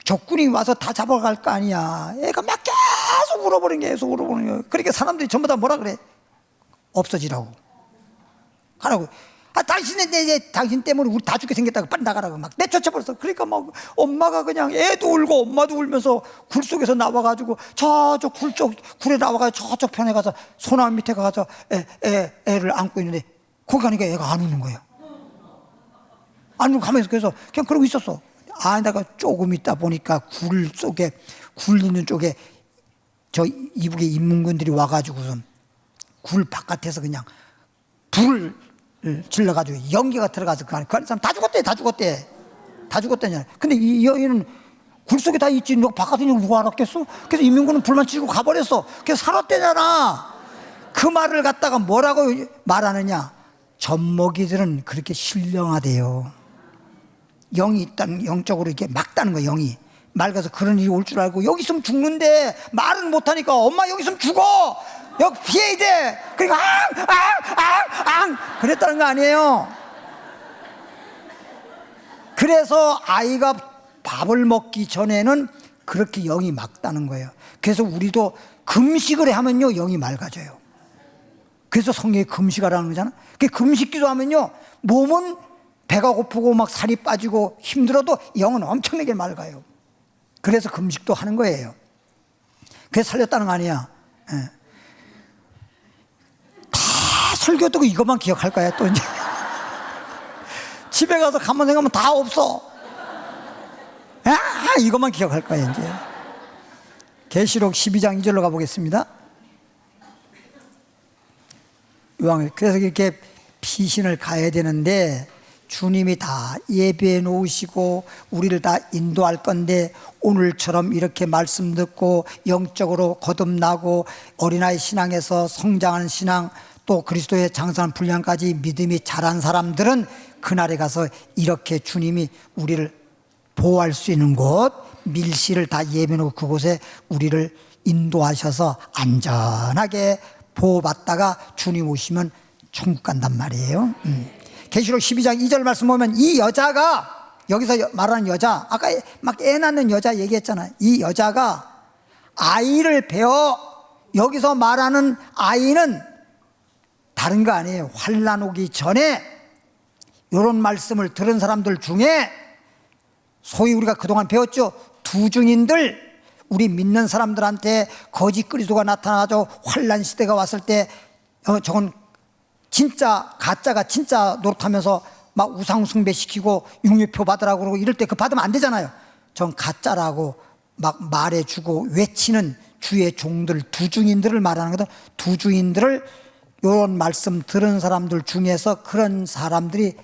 Speaker 1: 적군이 와서 다 잡아갈 거 아니야. 애가 막 계속 울어버린 게 계속 울어버리는 거야. 그러니까 사람들이 전부 다 뭐라 그래? 없어지라고. 가라고. 당신 때문에 우리 다 죽게 생겼다고 빨리 나가라고 막 내쫓아버렸어. 그러니까 막 엄마가 그냥 애도 울고 엄마도 울면서 굴 속에서 나와가지고 저쪽 굴에 나와가지고 저쪽 편에 가서 소나무 밑에 가서 애를 안고 있는데 거기 가니까 애가 안 우는 거야. 안 울고 가면서 그래서 그냥 그러고 있었어. 안에다가 조금 있다 보니까 굴 있는 쪽에 저 이북의 인문군들이 와가지고선 굴 바깥에서 그냥 불을 질러가지고 연기가 들어가서 그 안에 사람 다 죽었대. 근데 이 여인은 굴 속에 다 있지 바깥에 있는 거 누가 알았겠어? 그래서 인문군은 불만 치고 가버렸어. 그래서 살았대잖아. 그 말을 갖다가 뭐라고 말하느냐? 젖먹이들은 그렇게 신령하대요. 영이 있다는, 영적으로 이렇게 막다는 거예요. 영이 맑아서 그런 일이 올 줄 알고, 여기 있으면 죽는데 말은 못하니까 엄마 여기 있으면 죽어, 여기 피해야 돼. 그러니까 앙 그랬다는 거 아니에요. 그래서 아이가 밥을 먹기 전에는 그렇게 영이 막다는 거예요. 그래서 우리도 금식을 하면요 영이 맑아져요. 그래서 성경에 금식하라는 거잖아. 그 금식 기도하면요 몸은 배가 고프고 막 살이 빠지고 힘들어도 영은 엄청나게 맑아요. 그래서 금식도 하는 거예요. 그래서 살렸다는 거 아니야. 예. 다 설교 듣고 이것만 기억할 거야 또 이제. 집에 가서 가만 생각하면 다 없어. 이것만 기억할 거야 이제. 계시록 12장 2절로 가보겠습니다. 그래서 이렇게 피신을 가야 되는데 주님이 다 예배해 놓으시고 우리를 다 인도할 건데, 오늘처럼 이렇게 말씀 듣고 영적으로 거듭나고 어린아이 신앙에서 성장하는 신앙, 또 그리스도의 장성한 분량까지 믿음이 자란 사람들은 그날에 가서 이렇게 주님이 우리를 보호할 수 있는 곳, 밀실을 다 예배해 놓고 그곳에 우리를 인도하셔서 안전하게 보호받다가 주님 오시면 천국 간단 말이에요. 계시록 12장 2절 말씀 보면 이 여자가, 여기서 말하는 여자, 아까 막 애 낳는 여자 얘기했잖아요. 이 여자가 아이를 베어, 여기서 말하는 아이는 다른 거 아니에요. 환난 오기 전에 이런 말씀을 들은 사람들 중에 소위 우리가 그동안 배웠죠. 두 증인들, 우리 믿는 사람들한테 거짓 그리스도가 나타나서 환난 시대가 왔을 때 저건 진짜 가짜가 진짜 노릇하면서 막 우상 숭배시키고 육류표 받으라고 그러고 이럴 때 그 받으면 안 되잖아요. 전 가짜라고 막 말해주고 외치는 주의 종들, 두 증인들을 말하는 거다. 두 증인들을, 이런 말씀 들은 사람들 중에서 그런 사람들이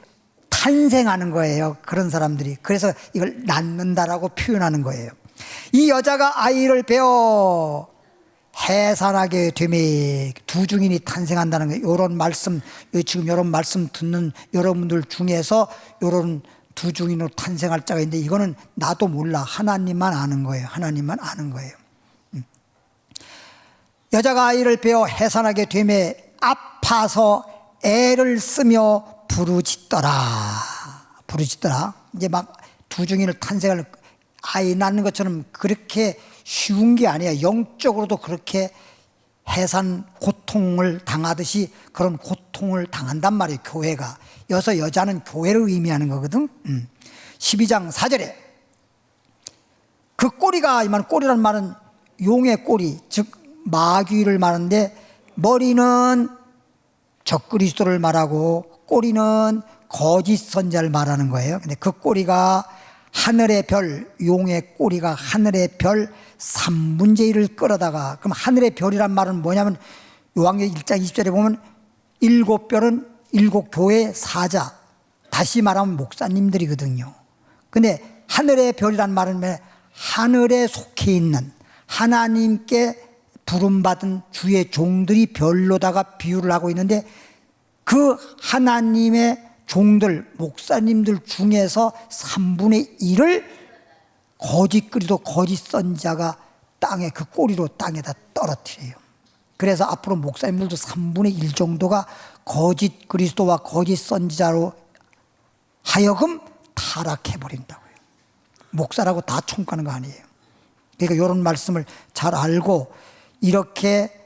Speaker 1: 탄생하는 거예요. 그런 사람들이. 그래서 이걸 낳는다라고 표현하는 거예요. 이 여자가 아이를 베어 해산하게 되매, 두 증인이 탄생한다는 거예요. 이런 말씀, 지금 이런 말씀 듣는 여러분들 중에서 이런 두 증인으로 탄생할 자가 있는데, 이거는 나도 몰라. 하나님만 아는 거예요. 하나님만 아는 거예요. 여자가 아이를 베어 해산하게 되매 아파서 애를 쓰며 부르짖더라. 이제 막 두 증인을 탄생을, 아이 낳는 것처럼 그렇게 쉬운 게 아니야. 영적으로도 그렇게 해산 고통을 당하듯이 그런 고통을 당한단 말이에요. 교회가. 여기서 여자는 교회를 의미하는 거거든. 12장 4절에 그 꼬리가, 이만 꼬리란 말은 용의 꼬리, 즉 마귀를 말하는데, 머리는 적그리스도를 말하고 꼬리는 거짓 선자를 말하는 거예요. 근데 그 꼬리가 하늘의 별, 용의 꼬리가 하늘의 별 3분의 1을 끌어다가, 그럼 하늘의 별이란 말은 뭐냐면 요한계시록 1장 20절에 보면 7별은 7교회의 사자, 다시 말하면 목사님들이거든요. 근데 하늘의 별이란 말은 하늘에 속해 있는 하나님께 부름받은 주의 종들이 별로다가 비유를 하고 있는데, 그 하나님의 종들, 목사님들 중에서 3분의 1을 거짓 그리스도, 거짓 선자가 땅에, 그 꼬리로 땅에다 떨어뜨려요. 그래서 앞으로 목사님들도 3분의 1 정도가 거짓 그리스도와 거짓 선지자로 하여금 타락해버린다고요. 목사라고 다 총가는 거 아니에요. 그러니까 이런 말씀을 잘 알고 이렇게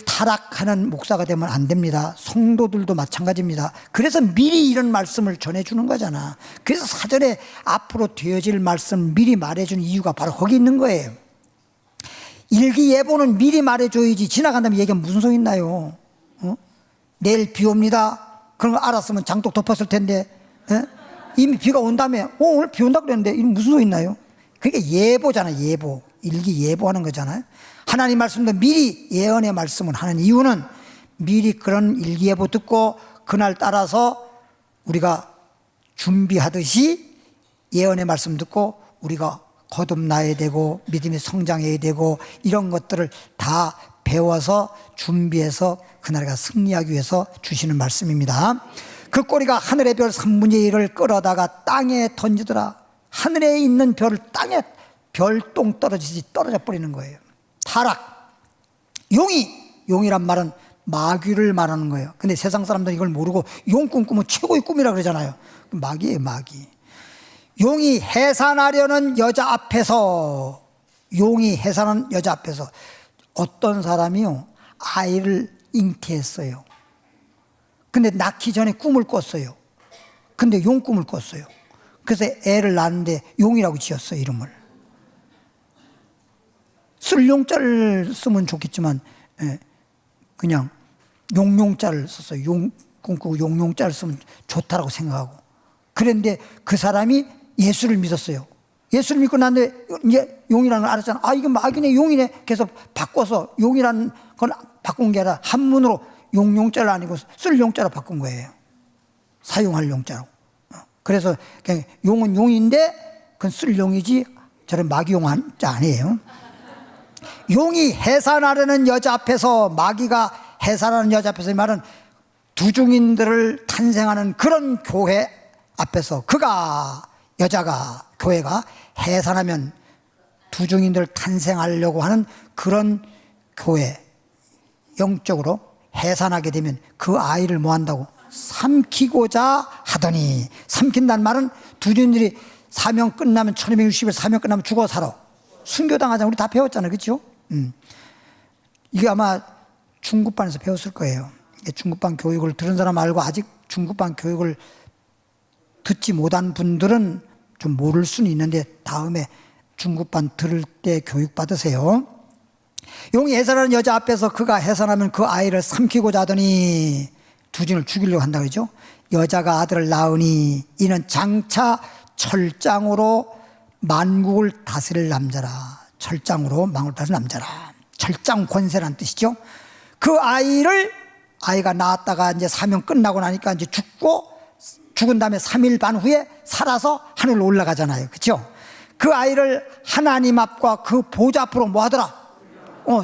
Speaker 1: 타락하는 목사가 되면 안 됩니다. 성도들도 마찬가지입니다. 그래서 미리 이런 말씀을 전해주는 거잖아. 그래서 사전에 앞으로 되어질 말씀 미리 말해주는 이유가 바로 거기 있는 거예요. 일기예보는 미리 말해줘야지. 지나간다면 얘기하면 무슨 소용 있나요? 내일 비 옵니다. 그런 거 알았으면 장독 덮었을 텐데. 이미 비가 온 다음에 오늘 비 온다 그랬는데 이건 무슨 소리 있나요? 그게 예보잖아요. 예보. 일기 예보하는 거잖아요. 하나님 말씀도 미리 예언의 말씀을 하는 이유는 미리 그런 일기예보 듣고 그날 따라서 우리가 준비하듯이 예언의 말씀 듣고 우리가 거듭나야 되고 믿음이 성장해야 되고 이런 것들을 다 배워서 준비해서 그날가 승리하기 위해서 주시는 말씀입니다. 그 꼬리가 하늘의 별 3분의 1을 끌어다가 땅에 던지더라. 하늘에 있는 별을 땅에 별똥 떨어지지 떨어져 버리는 거예요. 타락. 용이란 말은 마귀를 말하는 거예요. 근데 세상 사람들은 이걸 모르고 용 꿈꾸면 최고의 꿈이라 그러잖아요. 마귀예요, 마귀. 용이 해산하려는 여자 앞에서, 용이 해산하는 여자 앞에서 어떤 사람이요, 아이를 잉태했어요. 근데 낳기 전에 꿈을 꿨어요. 근데 용 꿈을 꿨어요. 그래서 애를 낳았는데 용이라고 지었어요, 이름을. 쓸용자를 쓰면 좋겠지만 그냥 용용자를 썼어요. 용 꿈꾸고 용용자를 쓰면 좋다라고 생각하고. 그런데 그 사람이 예수를 믿었어요. 예수를 믿고 난데 이제 용이라는 걸 알았잖아. 아, 이거 마귀네, 용이네. 그래서 바꿔서 용이라는 건 바꾼 게 아니라 한문으로 용용자를 아니고 쓸용자로 바꾼 거예요. 사용할 용자로. 그래서 그냥 용은 용인데 그건 쓸용이지 저런 마귀용자 아니에요. 용이 해산하려는 여자 앞에서, 마귀가 해산하는 여자 앞에서, 이 말은 두중인들을 탄생하는 그런 교회 앞에서, 여자가, 교회가 해산하면 두중인들 탄생하려고 하는 그런 교회, 영적으로 해산하게 되면 그 아이를 뭐 한다고? 삼키고자 하더니. 삼킨다는 말은 두중인들이 사명 끝나면 1260일 사명 끝나면 죽어 살아. 순교당하자. 우리 다 배웠잖아요. 그렇죠? 이게 아마 중급반에서 배웠을 거예요. 중급반 교육을 들은 사람 말고 아직 중급반 교육을 듣지 못한 분들은 좀 모를 수는 있는데 다음에 중급반 들을 때 교육 받으세요. 용이 해산하는 여자 앞에서 그가 해산하면 그 아이를 삼키고자 하더니, 두진을 죽이려고 한다 그러죠. 여자가 아들을 낳으니 이는 장차 철장으로 만국을 다스릴 남자라. 철장으로 만국을 다스릴 남자라. 철장 권세란 뜻이죠. 그 아이가 낳았다가 이제 사명 끝나고 나니까 이제 죽은 다음에 3일 반 후에 살아서 하늘로 올라가잖아요. 그렇죠? 그 아이를 하나님 앞과 그 보좌 앞으로 뭐 하더라?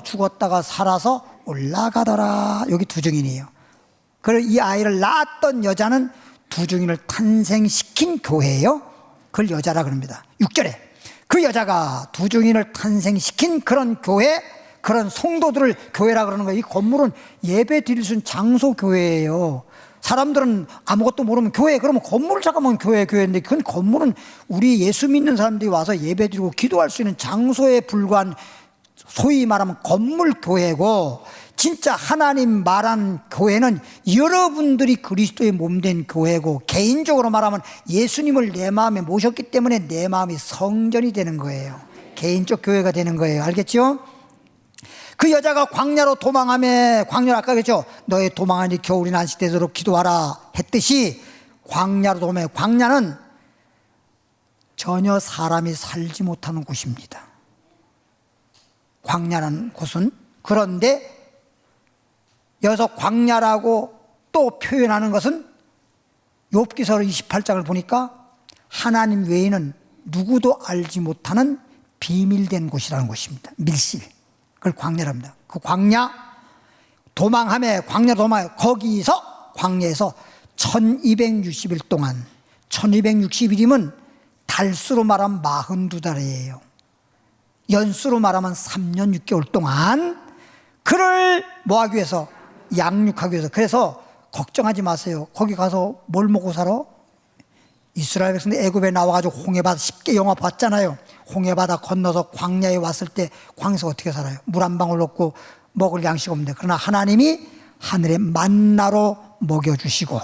Speaker 1: 죽었다가 살아서 올라가더라. 여기 두중인이에요. 그리고 이 아이를 낳았던 여자는 두중인을 탄생시킨 교회예요. 그걸 여자라 그럽니다. 6절에 그 여자가 두중인을 탄생시킨 그런 교회, 그런 성도들을 교회라 그러는 거예요. 이 건물은 예배 드릴 수 있는 장소 교회예요. 사람들은 아무것도 모르면 교회, 그러면 건물을 잠깐만 교회인데, 그건 건물은 우리 예수 믿는 사람들이 와서 예배 드리고 기도할 수 있는 장소에 불과한, 소위 말하면 건물 교회고, 진짜 하나님 말한 교회는 여러분들이 그리스도의 몸된 교회고, 개인적으로 말하면 예수님을 내 마음에 모셨기 때문에 내 마음이 성전이 되는 거예요. 개인적 교회가 되는 거예요. 알겠죠? 그 여자가 광야로 도망하며, 광야로 아까 그랬죠? 너의 도망하니 겨울이 난시되도록 기도하라 했듯이 광야로 도망하며, 광야는 전혀 사람이 살지 못하는 곳입니다. 광야라는 곳은. 그런데 여기서 광야라고 또 표현하는 것은 욥기서 28장을 보니까 하나님 외에는 누구도 알지 못하는 비밀된 곳이라는 곳입니다. 밀실. 그걸 광야랍니다. 그 광야 도망하며, 광야 도망하며, 거기서 광야에서 1260일 동안, 1260일이면 달수로 말하면 42달이에요. 연수로 말하면 3년 6개월 동안 그를 뭐하기 위해서? 양육하기 위해서. 그래서 걱정하지 마세요. 거기 가서 뭘 먹고 살아? 이스라엘 백성들 애굽에 나와가지고 홍해바다 쉽게 영화 봤잖아요. 홍해바다 건너서 광야에 왔을 때 광야에서 어떻게 살아요? 물 한 방울 없고 먹을 양식 없는데, 그러나 하나님이 하늘의 만나로 먹여주시고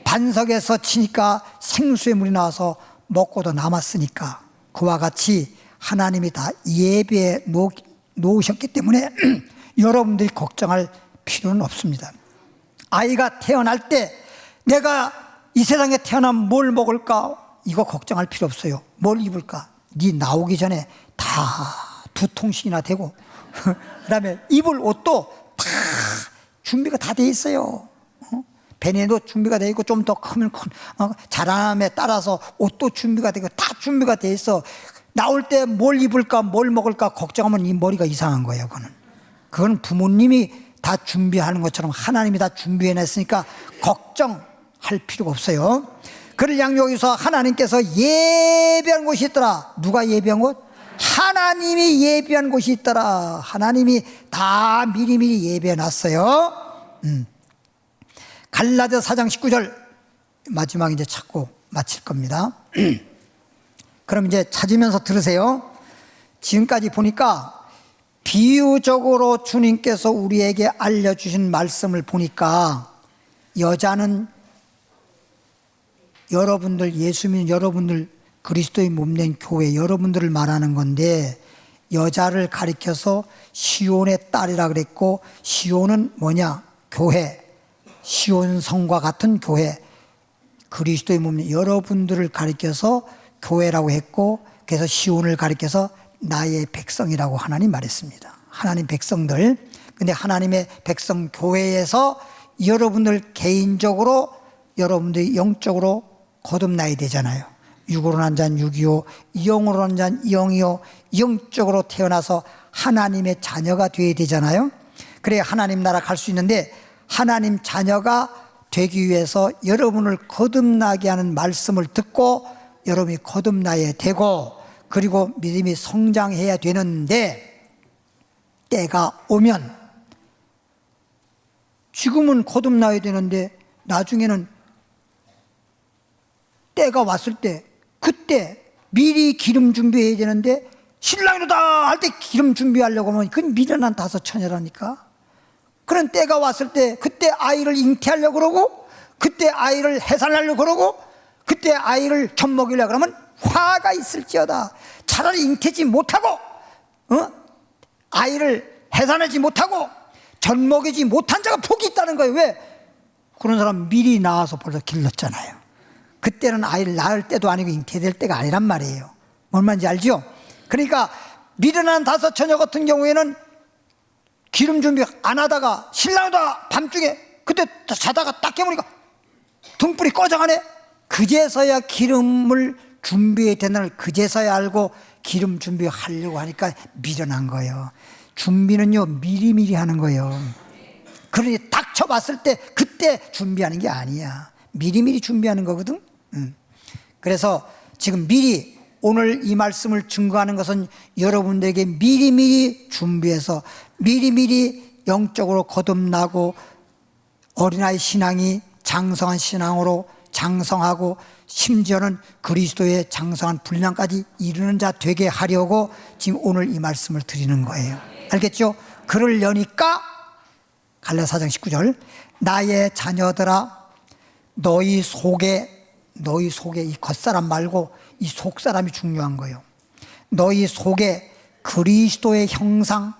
Speaker 1: 반석에서 치니까 생수의 물이 나와서 먹고도 남았으니까, 그와 같이 하나님이 다 예배에 놓으셨기 때문에 여러분들이 걱정할 필요는 없습니다. 아이가 태어날 때 내가 이 세상에 태어나면 뭘 먹을까? 이거 걱정할 필요 없어요. 뭘 입을까? 네 나오기 전에 다 2통씩이나 되고 그 다음에 입을 옷도 다 준비가 다 돼 있어요. 배내도 준비가 돼 있고 좀 더 크면 자라남에 따라서 옷도 준비가 되고 다 준비가 돼 있어. 나올 때 뭘 입을까 뭘 먹을까 걱정하면 이 머리가 이상한 거예요. 그건 부모님이 다 준비하는 것처럼 하나님이 다 준비해냈으니까 걱정할 필요가 없어요. 그를 양육해서 하나님께서 예비한 곳이 있더라. 누가 예비한 곳? 하나님이 예비한 곳이 있더라. 하나님이 다 미리미리 예비해놨어요. 갈라디아 4장 19절 마지막 이제 찾고 마칠 겁니다. 그럼 이제 찾으면서 들으세요. 지금까지 보니까 비유적으로 주님께서 우리에게 알려주신 말씀을 보니까 여자는 여러분들, 예수 믿는 여러분들, 그리스도의 몸된 교회 여러분들을 말하는 건데, 여자를 가리켜서 시온의 딸이라 그랬고, 시온은 뭐냐? 교회, 시온 성과 같은 교회, 그리스도의 몸된 여러분들을 가리켜서 교회라고 했고, 그래서 시온을 가리켜서 나의 백성이라고 하나님 말했습니다. 하나님 백성들. 근데 하나님의 백성 교회에서 여러분들 개인적으로 여러분들이 영적으로 거듭나야 되잖아요. 육으로 난 자는 육이요, 영으로 난 자는 영이요, 영적으로 태어나서 하나님의 자녀가 되어야 되잖아요. 그래야 하나님 나라 갈 수 있는데, 하나님 자녀가 되기 위해서 여러분을 거듭나게 하는 말씀을 듣고 여러분이 거듭나야 되고, 그리고 믿음이 성장해야 되는데, 때가 오면, 지금은 거듭나야 되는데 나중에는 때가 왔을 때, 그때 미리 기름 준비해야 되는데, 신랑이다 할 때 기름 준비하려고 하면 그건 미련한 다섯 처녀라니까. 그런 때가 왔을 때 그때 아이를 잉태하려고 그러고, 그때 아이를 해산하려고 그러고, 그때 아이를 젖먹이려고 그러면 화가 있을지어다. 차라리 잉태지 못하고 아이를 해산하지 못하고 젖먹이지 못한 자가 복이 있다는 거예요. 왜? 그런 사람 미리 낳아서 벌써 길렀잖아요. 그때는 아이를 낳을 때도 아니고 잉태될 때가 아니란 말이에요. 뭔 말인지 알죠? 그러니까 미련한 다섯 처녀 같은 경우에는 기름 준비 안 하다가 신랑이다 밤중에 그때 자다가 딱 깨보니까 등불이 꺼져가네. 그제서야 기름을 준비해야 된다는 걸 그제서야 알고 기름 준비하려고 하니까 미련한 거예요. 준비는요 미리미리 하는 거예요. 그러니 닥쳐봤을 때 그때 준비하는 게 아니야. 미리미리 준비하는 거거든. 그래서 지금 미리 오늘 이 말씀을 증거하는 것은 여러분들에게 미리미리 준비해서 미리미리 영적으로 거듭나고 어린아이 신앙이 장성한 신앙으로 장성하고 심지어는 그리스도의 장성한 분량까지 이르는 자 되게 하려고 지금 오늘 이 말씀을 드리는 거예요. 알겠죠? 그러려니까 갈라디아 4장 19절 나의 자녀들아 너희 속에 이 겉사람 말고 이 속사람이 중요한 거예요. 너희 속에 그리스도의 형상,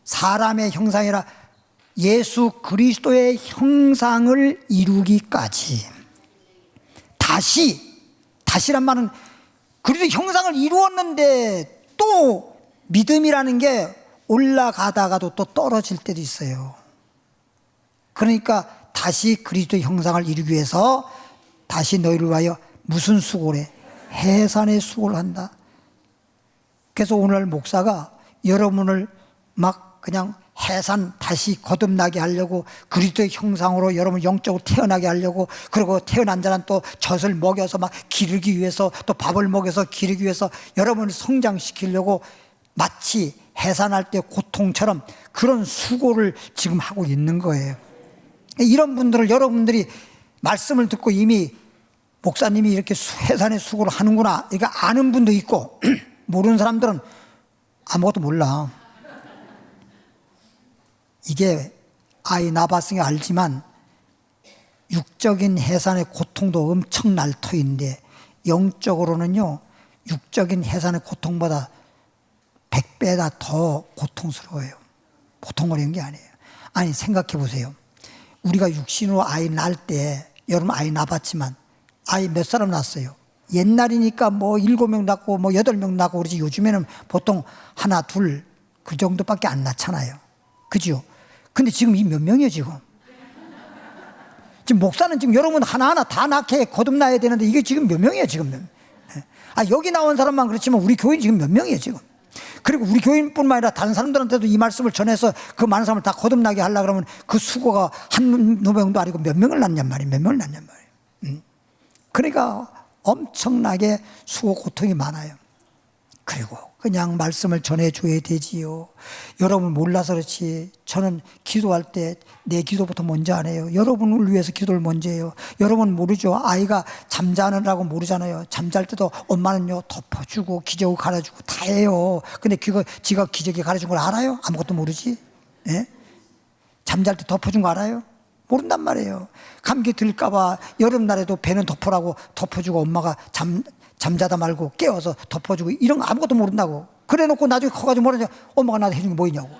Speaker 1: 사람의 형상이라 예수 그리스도의 형상을 이루기까지 다시란 말은 그리스도 형상을 이루었는데 또 믿음이라는 게 올라가다가도 또 떨어질 때도 있어요. 그러니까 다시 그리스도의 형상을 이루기 위해서 다시 너희를 위하여 무슨 수고를 해? 해산의 수고를 한다. 그래서 오늘 목사가 여러분을 막 그냥 해산 다시 거듭나게 하려고 그리스도의 형상으로 여러분 영적으로 태어나게 하려고, 그리고 태어난 자는 또 젖을 먹여서 막 기르기 위해서 또 밥을 먹여서 기르기 위해서 여러분을 성장시키려고 마치 해산할 때 고통처럼 그런 수고를 지금 하고 있는 거예요. 이런 분들을 여러분들이 말씀을 듣고 이미 목사님이 이렇게 해산의 수고를 하는구나 이렇게 아는 분도 있고 모르는 사람들은 아무것도 몰라. 이게 아이 낳아봤으니까 알지만 육적인 해산의 고통도 엄청날 터인데 영적으로는요 육적인 해산의 고통보다 100배나 더 고통스러워요. 보통 어려운 게 아니에요. 아니 생각해 보세요. 우리가 육신으로 아이 낳을 때 여러분 아이 낳았지만 아이 몇 사람 낳았어요? 옛날이니까 뭐 7명 낳고 뭐 8명 낳고 그러지, 요즘에는 보통 하나 둘 그 정도밖에 안 낳잖아요. 그죠? 근데 지금 이 몇 명이에요 지금? 지금 목사는 지금 여러분 하나하나 다 낳게 거듭나야 되는데 이게 지금 몇 명이에요 지금? 여기 나온 사람만 그렇지만 우리 교인 지금 몇 명이에요 지금? 그리고 우리 교인뿐만 아니라 다른 사람들한테도 이 말씀을 전해서 그 많은 사람을 다 거듭나게 하려고 그러면 그 수고가 한두 명도 아니고 몇 명을 낳냔 말이에요. 몇 명을 낳냔 말이에요. 그러니까 엄청나게 수고 고통이 많아요. 그리고 그냥 말씀을 전해줘야 되지요. 여러분 몰라서 그렇지 저는 기도할 때 내 기도부터 먼저 안 해요. 여러분을 위해서 기도를 먼저 해요. 여러분 모르죠. 아이가 잠자느라고 모르잖아요. 잠잘 때도 엄마는요 덮어주고 기저귀 갈아주고 다 해요. 근데 지가 기저귀 갈아준 걸 알아요? 아무것도 모르지. 예? 잠잘 때 덮어준 거 알아요? 모른단 말이에요. 감기 들까봐 여름날에도 배는 덮으라고 덮어주고 엄마가 잠자다 말고 깨워서 덮어주고 이런 거 아무것도 모른다고. 그래 놓고 나중에 커가지고 뭐라냐, 엄마가 나한테 해준 게 뭐 있냐고.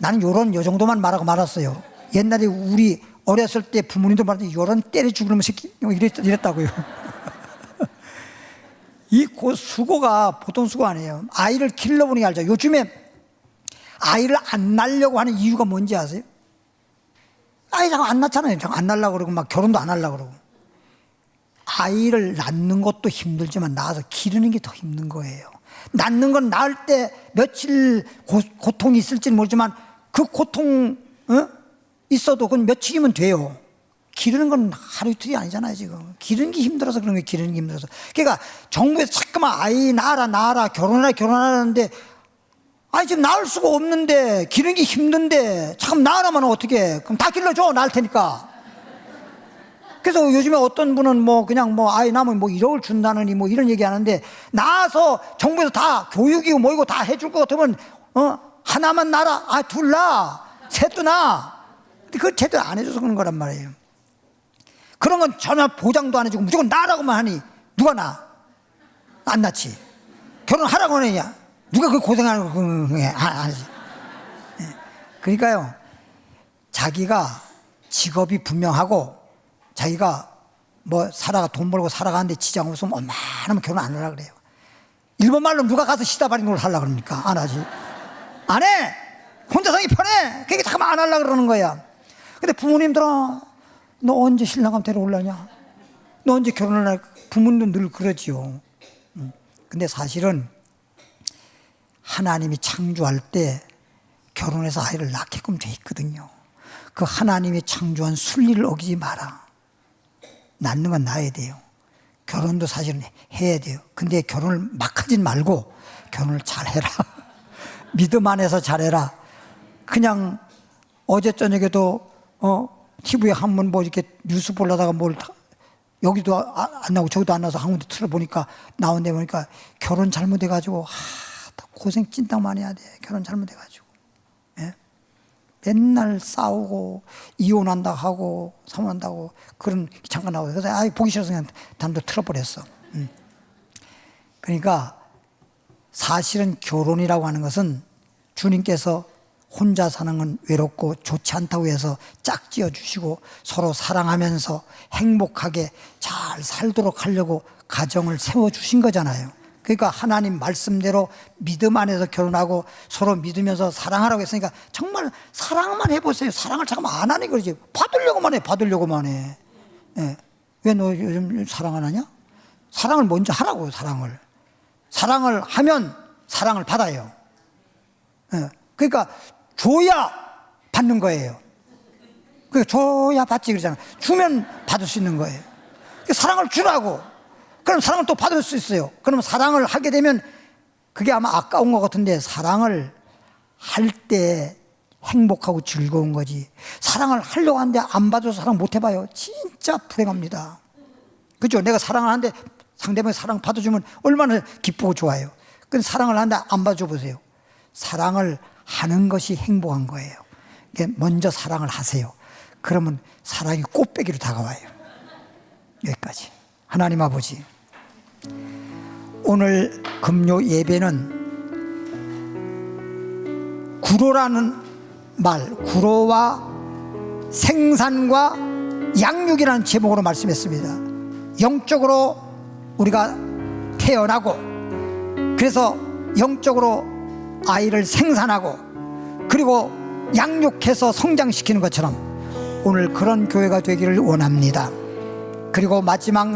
Speaker 1: 나는 요 정도만 말하고 말았어요. 옛날에 우리 어렸을 때 부모님들 말하는데 요런 때려 죽으면 새끼 이랬다고요. 이 수고가 보통 수고 아니에요. 아이를 길러보는 게 알죠. 요즘에 아이를 안 낳으려고 하는 이유가 뭔지 아세요? 아이 자꾸 안 낳잖아요. 자꾸 안 낳으려고 그러고 막 결혼도 안 하려고 그러고. 아이를 낳는 것도 힘들지만 낳아서 기르는 게 더 힘든 거예요. 낳는 건 낳을 때 며칠 고통이 있을지는 모르지만 그 고통 있어도 그건 며칠이면 돼요. 기르는 건 하루 이틀이 아니잖아요. 지금 기르는 게 힘들어서 그런 거예요. 기르는 게 힘들어서. 그러니까 정부에서 자꾸만 아이 낳아라 결혼하라는데 지금 낳을 수가 없는데 기르는 게 힘든데 잠깐 낳으라면 어떻게? 그럼 다 길러줘. 낳을 테니까. 그래서 요즘에 어떤 분은 뭐 그냥 뭐 아이 낳으면 뭐 1억을 준다느니 뭐 이런 얘기 하는데, 낳아서 정부에서 다 교육이고 뭐이고 다 해줄 것 같으면 하나만 낳아. 둘 낳아. 셋도 낳아. 근데 그걸 제대로 안 해줘서 그런 거란 말이에요. 그런 건 전혀 보장도 안 해주고 무조건 낳으라고만 하니 누가 낳아? 안 낳지. 결혼하라고 하느냐? 누가 그 고생하는 거 안 하지. 그러니까요, 자기가 직업이 분명하고 자기가 뭐 돈 벌고 살아가는데 지장 없으면 웬만하면 결혼 안 하려고 그래요. 일본 말로 누가 가서 시다바리는 걸 하려고 그러니까 안 하지. 안 해. 혼자 살기 편해. 그러니까 잠깐만 안 하려고 그러는 거야. 근데 부모님들은 너 언제 신랑감 데려올라냐? 너 언제 결혼을 할? 부모님도 늘 그러지요. 근데 사실은 하나님이 창조할 때 결혼해서 아이를 낳게끔 돼 있거든요. 그 하나님이 창조한 순리를 어기지 마라. 낳는 건 낳아야 돼요. 결혼도 사실은 해야 돼요. 근데 결혼을 막 하진 말고 결혼을 잘해라. 믿음 안에서 잘해라. 그냥 어제 저녁에도 TV에 한번 뭐 이렇게 뉴스 보려다가 여기도 안 나오고 저기도 안 나와서 한 군데 틀어보니까 나온데 보니까 결혼 잘못해가지고 고생 찐딱 많이 해야 돼. 결혼 잘못해가지고. 예? 맨날 싸우고 이혼한다 하고 사모한다고 그런 잠깐 나오고. 그래서 보기 싫어서 그냥 단도 틀어버렸어. 그러니까 사실은 결혼이라고 하는 것은 주님께서 혼자 사는 건 외롭고 좋지 않다고 해서 짝지어 주시고 서로 사랑하면서 행복하게 잘 살도록 하려고 가정을 세워주신 거잖아요. 그러니까 하나님 말씀대로 믿음 안에서 결혼하고 서로 믿으면서 사랑하라고 했으니까 정말 사랑만 해보세요. 사랑을 잠깐만 안 하니 그러지. 받으려고만 해. 예. 왜 너 요즘 사랑 안 하냐? 사랑을 먼저 하라고요. 사랑을 하면 사랑을 받아요. 예. 그러니까 줘야 받는 거예요. 줘야 받지 그러잖아. 주면 받을 수 있는 거예요. 사랑을 주라고. 그럼 사랑을 또 받을 수 있어요. 그럼 사랑을 하게 되면 그게 아마 아까운 것 같은데, 사랑을 할 때 행복하고 즐거운 거지. 사랑을 하려고 하는데 안 받아서 사랑 못 해봐요. 진짜 불행합니다. 그죠? 내가 사랑을 하는데 상대방이 사랑 받아주면 얼마나 기쁘고 좋아요. 근데 사랑을 하는데 안 받아줘 보세요. 사랑을 하는 것이 행복한 거예요. 먼저 사랑을 하세요. 그러면 사랑이 꽃배기로 다가와요. 여기까지. 하나님 아버지, 오늘 금요 예배는 구로라는 말, 구로와 생산과 양육이라는 제목으로 말씀했습니다. 영적으로 우리가 태어나고, 그래서 영적으로 아이를 생산하고 그리고 양육해서 성장시키는 것처럼 오늘 그런 교회가 되기를 원합니다. 그리고 마지막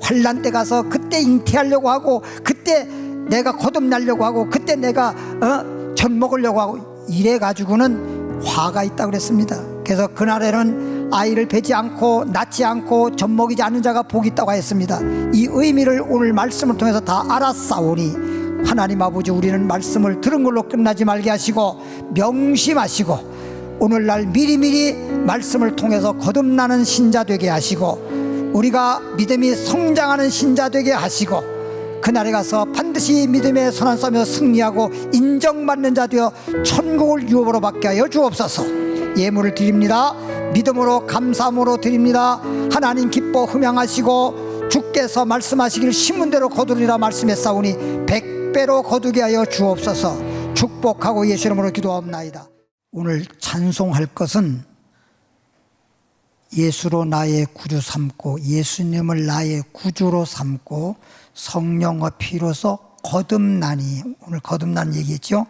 Speaker 1: 환난 때 가서 그때 잉태하려고 하고, 그때 내가 거듭나려고 하고, 그때 내가 젖먹으려고 하고 이래 가지고는 화가 있다고 그랬습니다. 그래서 그날에는 아이를 베지 않고 낳지 않고 젖먹이지 않는 자가 복이 있다고 했습니다. 이 의미를 오늘 말씀을 통해서 다 알았사오니 하나님 아버지, 우리는 말씀을 들은 걸로 끝나지 말게 하시고 명심하시고 오늘날 미리미리 말씀을 통해서 거듭나는 신자 되게 하시고 우리가 믿음이 성장하는 신자 되게 하시고 그날에 가서 반드시 믿음의 선한 싸움에서 승리하고 인정받는 자 되어 천국을 유업으로 받게 하여 주옵소서. 예물을 드립니다. 믿음으로 감사함으로 드립니다. 하나님 기뻐 흠양하시고 주께서 말씀하시길 신문대로 거두리라 말씀했사오니 100배로 거두게 하여 주옵소서. 축복하고 예수 이름으로 기도하옵나이다. 오늘 찬송할 것은 예수로 나의 구주 삼고 예수님을 나의 구주로 삼고 성령과 피로서 거듭나니, 오늘 거듭난 얘기했죠.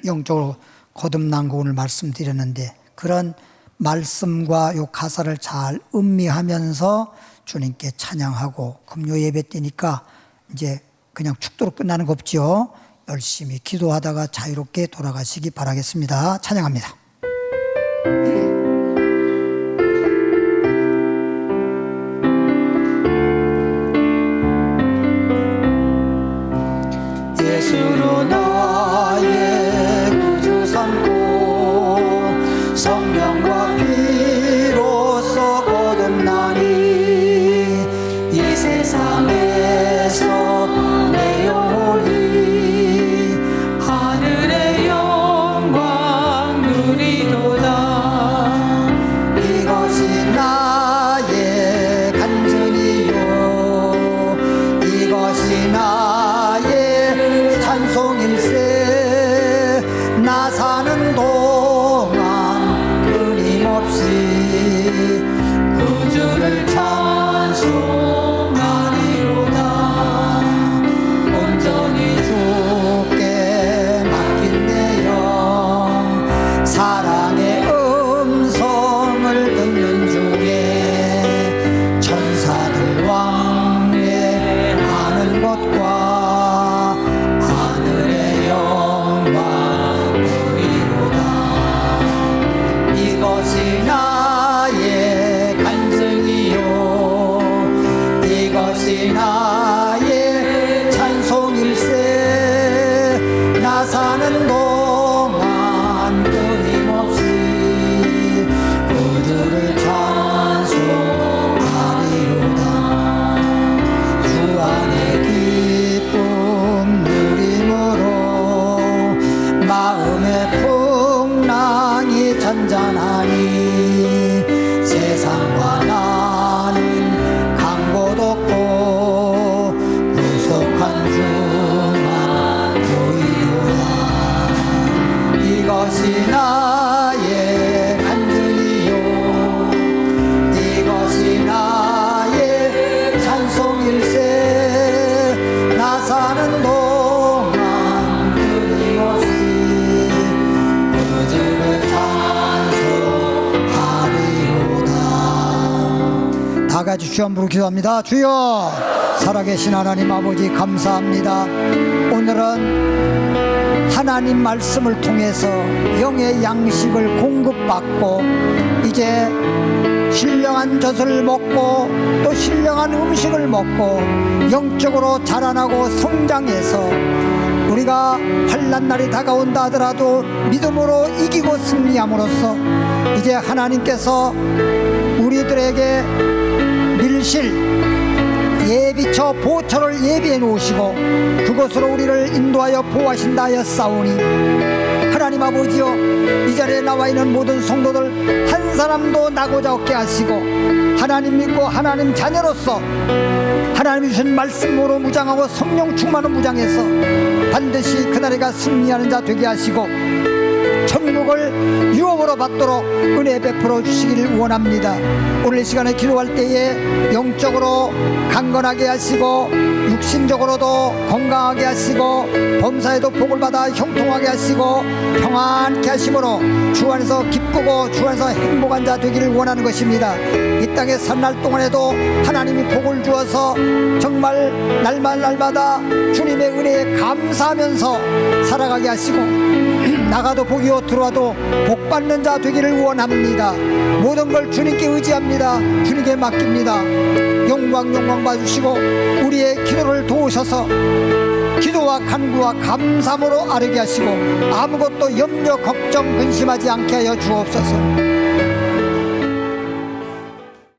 Speaker 1: 영적으로 거듭난 거 오늘 말씀드렸는데, 그런 말씀과 요 가사를 잘 음미하면서 주님께 찬양하고, 금요 예배 때니까 이제 그냥 축도로 끝나는 거 없죠. 열심히 기도하다가 자유롭게 돌아가시기 바라겠습니다. 찬양합니다. 예수로 나의 구주 삼고 성령과 피로써 거듭나니 이 세상에서 내 영혼이 하늘의 영광 누리도다. 이것이 나의 간증이요 이것이 나의 찬송일세. 나 사는 동안 끊임없이 구주를 찬송하리로다. 온전히 주께 맡긴 내 영 사랑의 음성을 듣는 중에 천사들 왕래하는 것과 하늘의 영광 보이로다. 이것이 나의 간증이요 이것이 나의 찬송일세. 나 사는 동안 끊임없이 구주를 찬송하리로다. 주 안의 기쁨 누림으로 마음의 풍랑이 잔잔하니 세상과 나는 간 곳 없고 구속한 주만 보이도다. 이것이 나의 간증이요 이것이 나의 찬송일세. 나 사는 동안 끊임없이 구주를 찬송하리로다. 다 같이 주 한부로 기도합니다. 주여, 살아계신 하나님 아버지 감사합니다. 오늘은 하나님 말씀을 통해서 영의 양식을 공급받고 이제 신령한 젖을 먹고 또 신령한 음식을 먹고 영적으로 자라나고 성장해서 우리가 환난 날이 다가온다 하더라도 믿음으로 이기고 승리함으로써 이제 하나님께서 우리들에게 밀실 예비처 보처를 예비해 놓으시고 그곳으로 우리를 인도하여 보호하신다 하였사오니 하나님 아버지여, 이 자리에 나와 있는 모든 성도들 한 사람도 나고자 없게 하시고 하나님 믿고 하나님 자녀로서 하나님이 주신 말씀으로 무장하고 성령 충만으로 무장해서 반드시 그날에가 승리하는 자 되게 하시고 천국을 유업으로 받도록 은혜 베풀어 주시기를 원합니다. 오늘 이 시간에 기도할 때에 영적으로 강건하게 하시고 육신적으로도 건강하게 하시고 범사에도 복을 받아 형통하게 하시고 평안케 하심으로 주 안에서 기쁘고 주 안에서 행복한 자 되기를 원하는 것입니다. 이 땅에 산 날 동안에도 하나님이 복을 주어서 정말 날마다 주님의 은혜에 감사하면서 살아가게 하시고 나가도 복이요 들어와도 복 받는 자 되기를 원합니다. 모든 걸 주님께 의지합니다. 주님께 맡깁니다. 영광 봐주시고 우리의 기도를 도우셔서 기도와 간구와 감사함으로 아뢰게 하시고 아무것도 염려 걱정 근심하지 않게 하여 주옵소서.